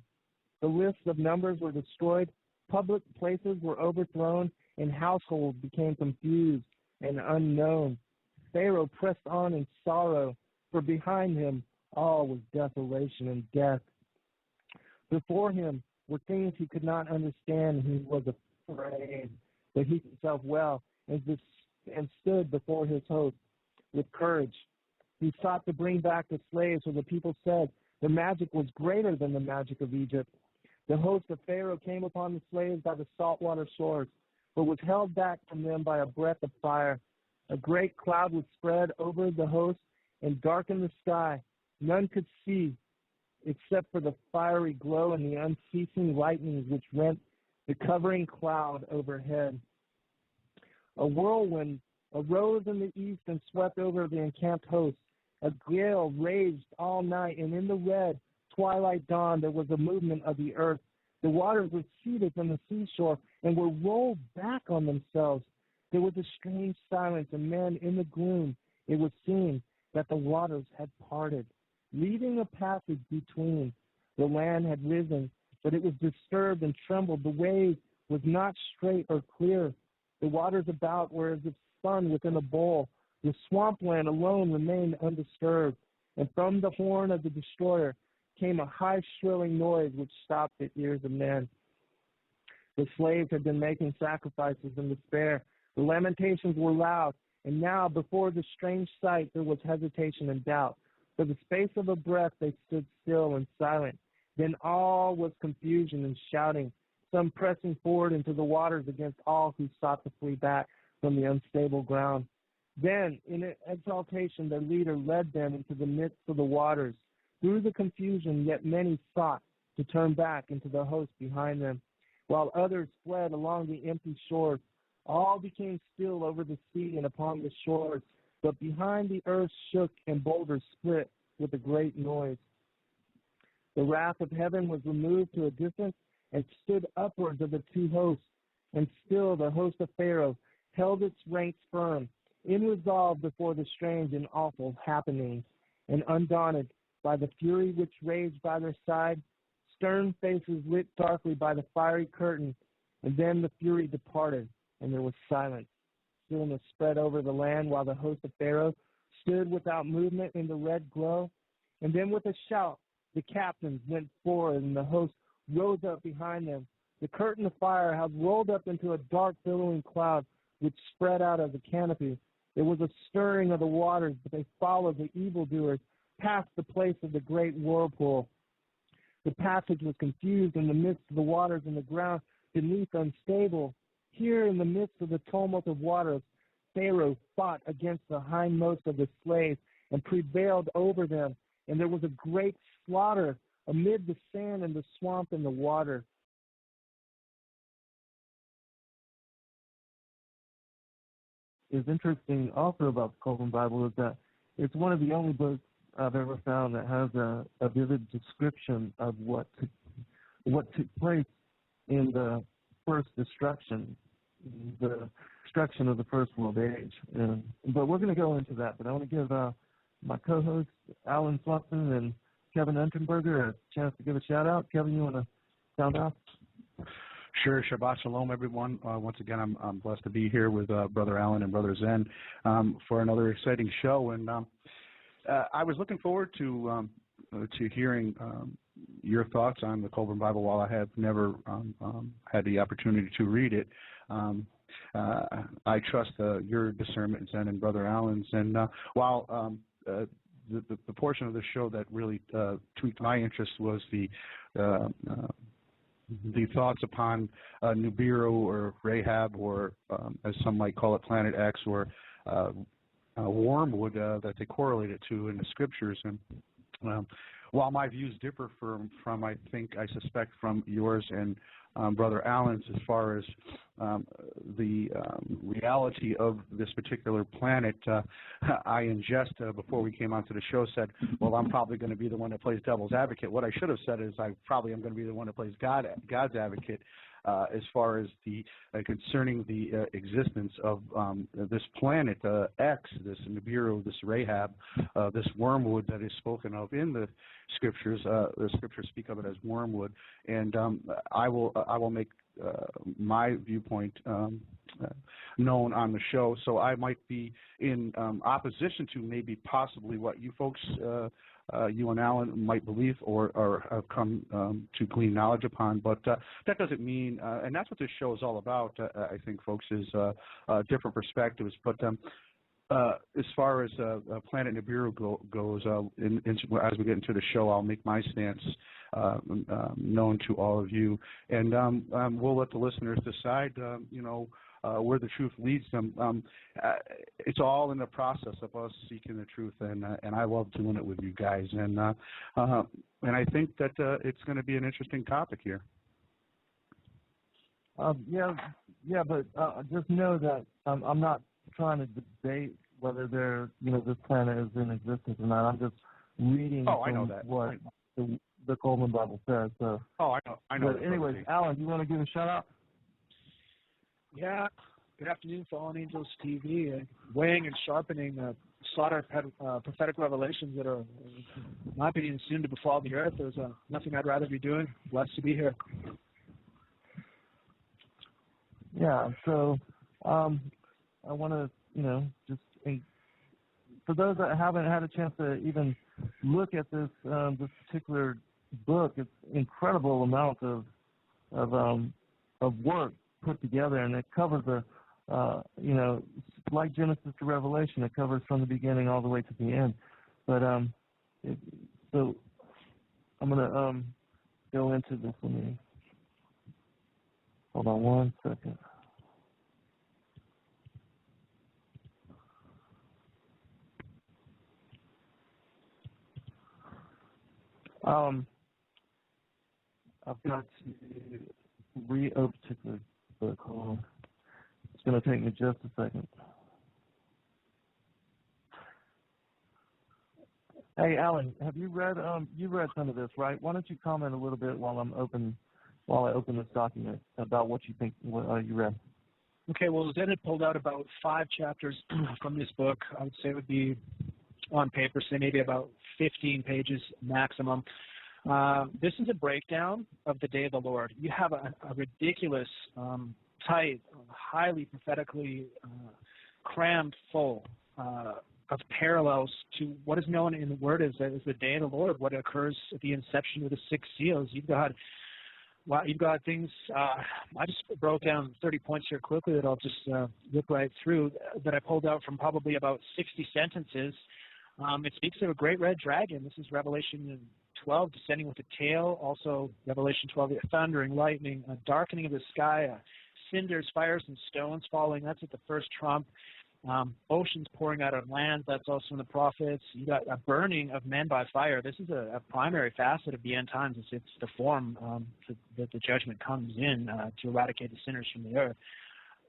S1: The lists of numbers were destroyed. Public places were overthrown, and households became confused and unknown. Pharaoh pressed on in sorrow, for behind him all was desolation and death. Before him were things he could not understand, and he was afraid. But he himself well and stood before his host with courage. He sought to bring back the slaves, so the people said the magic was greater than the magic of Egypt. The host of Pharaoh came upon the slaves by the saltwater shores, but was held back from them by a breath of fire. A great cloud was spread over the host and darkened the sky. None could see except for the fiery glow and the unceasing lightnings which rent the covering cloud overhead. A whirlwind arose in the east and swept over the encamped host. A gale raged all night, and in the red twilight dawn there was a movement of the earth. The waters receded from the seashore and were rolled back on themselves. There was a strange silence, and then in the gloom it was seen that the waters had parted, leaving a passage between. The land had risen, but it was disturbed and trembled. The way was not straight or clear. The waters about were as if spun within a bowl. The swampland alone remained undisturbed, and from the horn of the destroyer came a high shrilling noise which stopped the ears of men. The slaves had been making sacrifices in despair. The lamentations were loud, and now before the strange sight there was hesitation and doubt. For the space of a breath they stood still and silent. Then all was confusion and shouting, some pressing forward into the waters against all who sought to flee back from the unstable ground. Then, in exaltation, their leader led them into the midst of the waters. Through the confusion, yet many sought to turn back into the host behind them, while others fled along the empty shores. All became still over the sea and upon the shores, but behind the earth shook and boulders split with a great noise. The wrath of heaven was removed to a distance and stood upwards of the two hosts, and still the host of Pharaoh held its ranks firm, in resolve before the strange and awful happenings, and undaunted by the fury which raged by their side, stern faces lit darkly by the fiery curtain, and then the fury departed, and there was silence. Stillness spread over the land while the host of Pharaoh stood without movement in the red glow. And then with a shout, the captains went forward, and the host rose up behind them. The curtain of fire had rolled up into a dark billowing cloud which spread out as a canopy. There was a stirring of the waters, but they followed the evildoers past the place of the great whirlpool. The passage was confused in the midst of the waters, and the ground beneath unstable. Here in the midst of the tumult of waters, Pharaoh fought against the hindmost of the slaves and prevailed over them, and there was a great slaughter amid the sand and the swamp and the water. Is interesting also about the Kolbrin Bible is that it's one of the only books I've ever found that has a vivid description of what took place in the first destruction, the destruction of the First World Age. But we're going to go into that. But I want to give my co-hosts, Alan Swanson and Kevin Unterberger, a chance to give a shout-out. Kevin, you want to sound off?
S2: Sure. Shabbat Shalom, everyone. Once again, I'm blessed to be here with Brother Alan and Brother Zen for another exciting show. And I was looking forward to hearing your thoughts on the Kolbrin Bible while I have never had the opportunity to read it. I trust your discernment, Zen, and Brother Alan's. And while the portion of the show that really tweaked my interest was the thoughts upon Nibiru or Rahab, or as some might call it, Planet X, or wormwood that they correlate it to in the scriptures. And while my views differ from I suspect from yours and Brother Allen's as far as the reality of this particular planet, I in jest before we came onto the show said, well, I'm probably going to be the one that plays devil's advocate. What I should have said is I probably am going to be the one that plays God's advocate as far as the concerning the existence of this planet X, this Nibiru, this Rahab, this wormwood that is spoken of in the scriptures. The scriptures speak of it as wormwood, and I will make my viewpoint known on the show. So I might be in opposition to maybe possibly what you folks, you and Alan, might believe or have come to glean knowledge upon. But that doesn't mean, and that's what this show is all about, I think, folks, is different perspectives. But as far as Planet Nibiru goes, as we get into the show, I'll make my stance known to all of you, and we'll let the listeners decide, where the truth leads them. It's all in the process of us seeking the truth, and I love doing it with you guys, and I think that it's going to be an interesting topic here.
S1: Yeah, but just know that I'm not trying to debate whether this planet is in existence or not. I'm just reading
S2: I know that.
S1: What the Kolbrin Bible says. So.
S2: I know.
S1: But anyways, Alan, do you want to give a shout out?
S3: Yeah. Good afternoon, Fallen Angels TV, weighing and sharpening slaughter prophetic revelations that are, in my opinion, soon to befall the earth. There's nothing I'd rather be doing. Blessed to be here.
S1: Yeah. So I want to, just for those that haven't had a chance to even look at this particular book, it's incredible amount of work put together, and it covers like Genesis to Revelation, it covers from the beginning all the way to the end. But so I'm gonna go into this. Let me hold on one second. I've got to reopen the book. Hold on. It's going to take me just a second. Hey, Alan, have you read some of this, right? Why don't you comment a little bit while I open this document about what you think you read?
S3: Okay, well, Zen had pulled out about 5 chapters from this book. I would say it would be on paper, say maybe about 15 pages maximum. This is a breakdown of the day of the Lord. You have a ridiculous, tight, highly prophetically crammed full of parallels to what is known in the Word as the day of the Lord, what occurs at the inception of the 6 seals. You've got things. I just broke down 30 points here quickly that I'll just look right through that I pulled out from probably about 60 sentences. It speaks of a great red dragon. This is Revelation 12, descending with a tail. Also, Revelation 12, thundering, lightning, a darkening of the sky, cinders, fires, and stones falling. That's at the first trump. Oceans pouring out on land. That's also in the prophets. You got a burning of men by fire. This is a primary facet of the end times. It's the form that the judgment comes in to eradicate the sinners from the earth.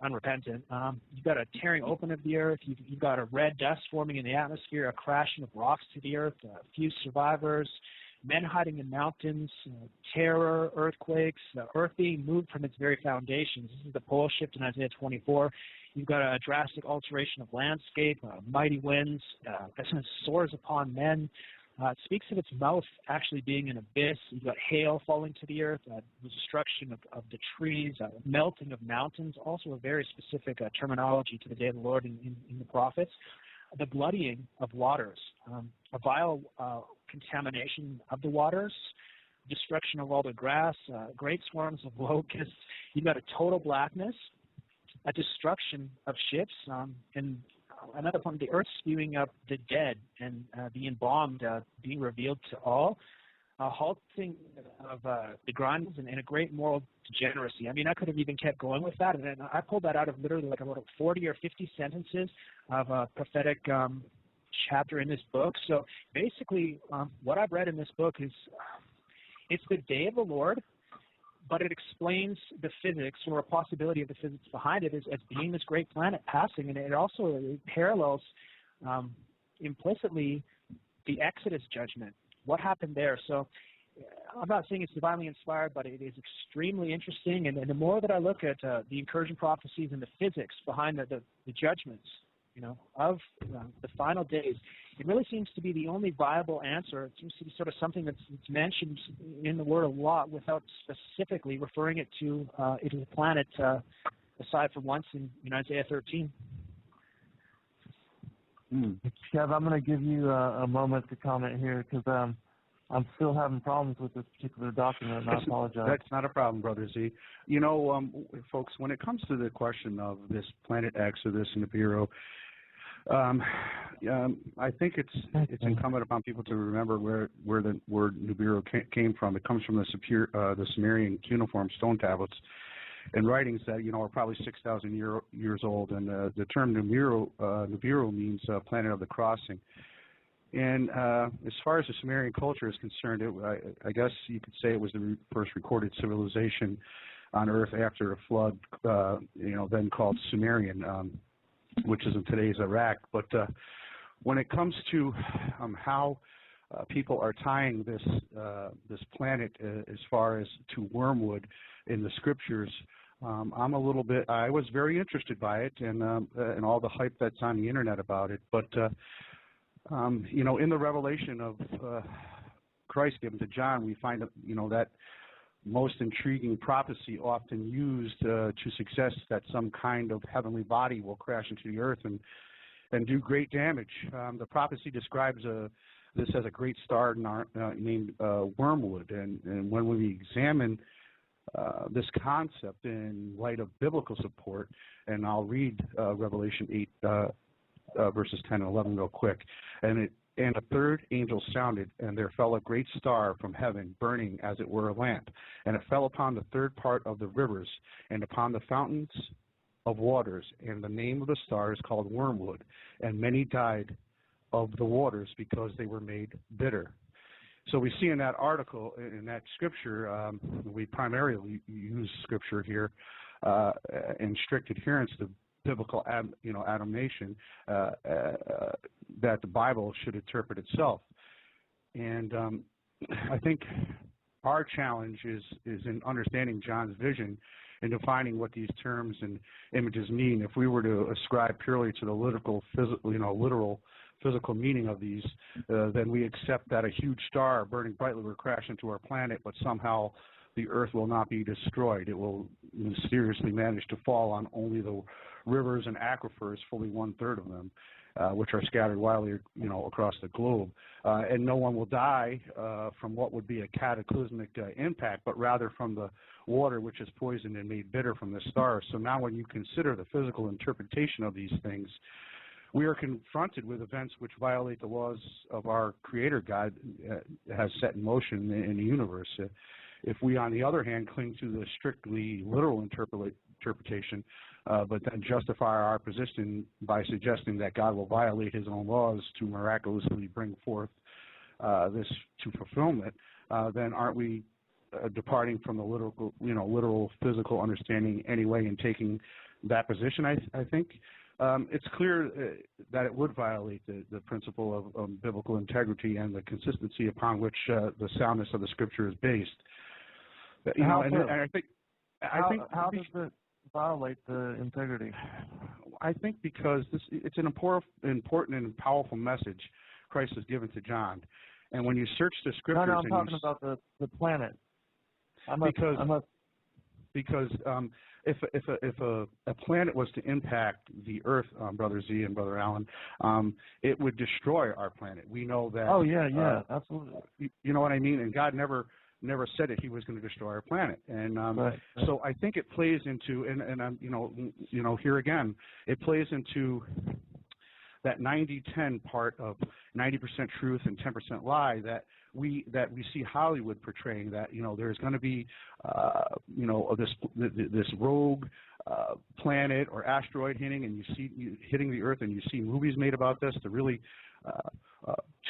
S3: Unrepentant. You've got a tearing open of the earth. You've got a red dust forming in the atmosphere, a crashing of rocks to the earth, a few survivors, men hiding in mountains, terror, earthquakes, the earth being moved from its very foundations. This is the pole shift in Isaiah 24. You've got a drastic alteration of landscape, mighty winds, soars upon men. It speaks of its mouth actually being an abyss. You've got hail falling to the earth, the destruction of the trees, melting of mountains, also a very specific terminology to the day of the Lord in the prophets. The bloodying of waters, a vile contamination of the waters, destruction of all the grass, great swarms of locusts. You've got a total blackness, a destruction of ships, and another one, the earth spewing up the dead and the embalmed being revealed to all, a halting of the grinds and a great moral degeneracy. I mean, I could have even kept going with that, and I pulled that out of literally like about 40 or 50 sentences of a prophetic chapter in this book. So basically, what I've read in this book is it's the day of the Lord, but it explains the physics or a possibility of the physics behind it as being this great planet passing, and it also parallels implicitly the Exodus judgment. What happened there? So I'm not saying it's divinely inspired, but it is extremely interesting, and the more that I look at the incursion prophecies and the physics behind the judgments, of the final days, it really seems to be the only viable answer. It seems to be sort of something that's mentioned in the Word a lot without specifically referring it to it as a planet, aside from once in Isaiah 13.
S1: Kev, I'm going to give you a moment to comment here because I'm still having problems with this particular document, and I apologize.
S2: That's not a problem, Brother Z. Folks, when it comes to the question of this Planet X or this Nibiru, I think it's incumbent upon people to remember where the word Nibiru came from. It comes from the Sumerian cuneiform stone tablets and writings that are probably 6,000 years old. And the term Nibiru means planet of the crossing. And as far as the Sumerian culture is concerned, I guess you could say it was the first recorded civilization on Earth after a flood, then called Sumerian, which is in today's Iraq. But when it comes to how people are tying this planet as far as to wormwood in the scriptures, I was very interested by it and all the hype that's on the internet about it. But in the revelation of Christ given to John, we find that most intriguing prophecy often used to suggest that some kind of heavenly body will crash into the earth and do great damage. The prophecy describes this as a great star named wormwood, and when we examine this concept in light of biblical support. And I'll read Revelation 8, verses 10 and 11 real quick. And a third angel sounded, and there fell a great star from heaven, burning as it were a lamp. And it fell upon the third part of the rivers, and upon the fountains of waters. And the name of the star is called wormwood. And many died of the waters because they were made bitter. So we see in that article, in that scripture, we primarily use scripture here in strict adherence to biblical, admonition that the Bible should interpret itself. And I think our challenge is in understanding John's vision and defining what these terms and images mean. If we were to ascribe purely to the literal physical meaning of these, then we accept that a huge star burning brightly will crash into our planet, but somehow the Earth will not be destroyed. It will mysteriously manage to fall on only the rivers and aquifers, fully 1/3 of them, which are scattered widely, across the globe. And no one will die from what would be a cataclysmic impact, but rather from the water which is poisoned and made bitter from the stars. So now when you consider the physical interpretation of these things, we are confronted with events which violate the laws of our Creator God has set in motion in the universe. If we, on the other hand, cling to the strictly literal interpretation, but then justify our position by suggesting that God will violate his own laws to miraculously bring forth this to fulfillment, then aren't we departing from the literal physical understanding anyway and taking that position, I think? It's clear that it would violate the principle of biblical integrity and the consistency upon which the soundness of the Scripture is based.
S1: How does it violate the integrity?
S2: I think because it's an important and powerful message Christ has given to John. And when you search the Scriptures...
S1: No, I'm talking about the planet.
S2: Because if a planet was to impact the Earth, Brother Z and Brother Allen, it would destroy our planet. We know that.
S1: Oh yeah, absolutely.
S2: You know what I mean? And God never said that he was going to destroy our planet. And
S1: right.
S2: So I think it plays into, and here again, it plays into that 90-10 part of 90% truth and 10% lie that we see Hollywood portraying, that there's going to be this rogue planet or asteroid hitting the Earth, and you see movies made about this to really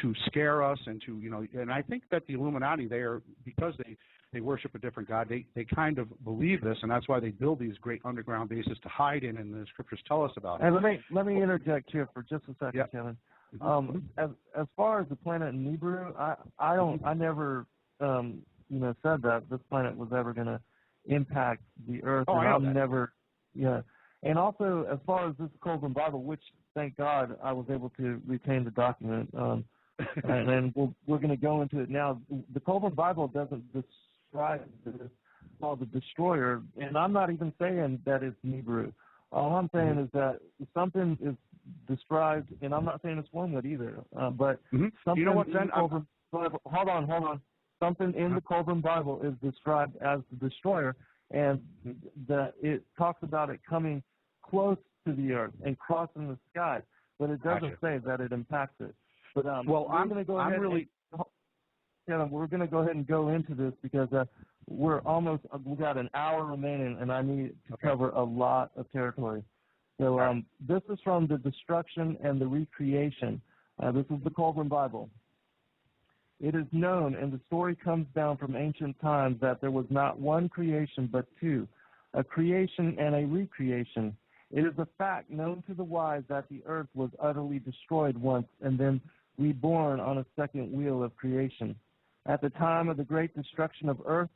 S2: to scare us and to and I think that the Illuminati, because they worship a different God, they kind of believe this, and that's why they build these great underground bases to hide in, and the Scriptures tell us about it.
S1: And let me interject here for just a second,
S2: yeah.
S1: Kevin. As far as the planet Nibiru, I never said that this planet was ever going to impact the Earth.
S2: Oh,
S1: and
S2: I know that.
S1: And also, as far as this Kolbrin Bible, which thank God I was able to retain the document, and then we're going to go into it now. The Kolbrin Bible doesn't describe this called the destroyer, and I'm not even saying that it's Nibiru. All I'm saying is that something is described, and I'm not saying it's wormwood either, but something in the Kolbrin Bible. Hold on. Something in the Kolbrin Bible is described as the destroyer, and that it talks about it coming close to the Earth and crossing the sky, but it doesn't say that it impacts it. But we're going to go ahead and go into this because we got an hour remaining, and I need to cover a lot of territory. So this is from the destruction and the recreation. This is the Kolbrin Bible. It is known, and the story comes down from ancient times, that there was not one creation but two, a creation and a recreation. It is a fact known to the wise that the earth was utterly destroyed once and then reborn on a second wheel of creation. At the time of the great destruction of earth,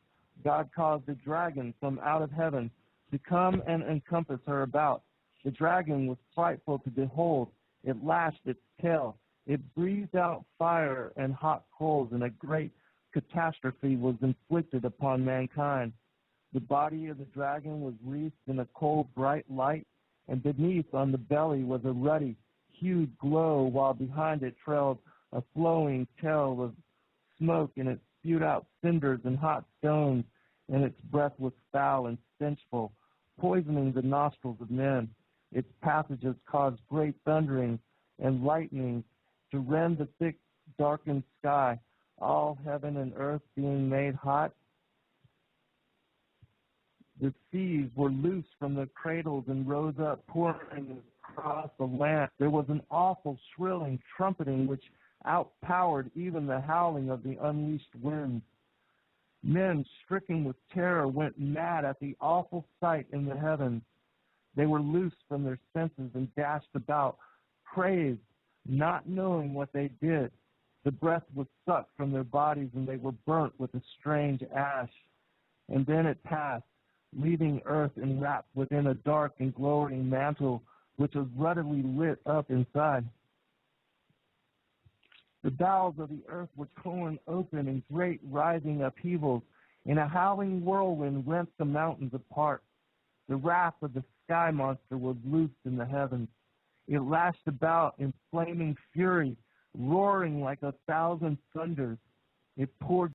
S1: God caused a dragon from out of heaven to come and encompass her about. The dragon was frightful to behold. It lashed its tail. It breathed out fire and hot coals, and a great catastrophe was inflicted upon mankind. The body of the dragon was wreathed in a cold, bright light, and beneath on the belly was a ruddy, hued glow, while behind it trailed a flowing tail of smoke, and it spewed out cinders and hot stones, and its breath was foul and stenchful, poisoning the nostrils of men. Its passages caused great thunderings and lightnings to rend the thick, darkened sky, all heaven and earth being made hot. The seas were loosed from their cradles and rose up, pouring across the land. There was an awful shrilling, trumpeting, which outpowered even the howling of the unleashed winds. Men, stricken with terror, went mad at the awful sight in the heavens. They were loosed from their senses and dashed about, crazed, not knowing what they did. The breath was sucked from their bodies, and they were burnt with a strange ash. And then it passed, leaving earth enwrapped within a dark and glowing mantle, which was ruddily lit up inside. The bowels of the earth were torn open in great rising upheavals, and a howling whirlwind rent the mountains apart. The wrath of the sky monster was loosed in the heavens. It lashed about in flaming fury, roaring like 1,000 thunders. It poured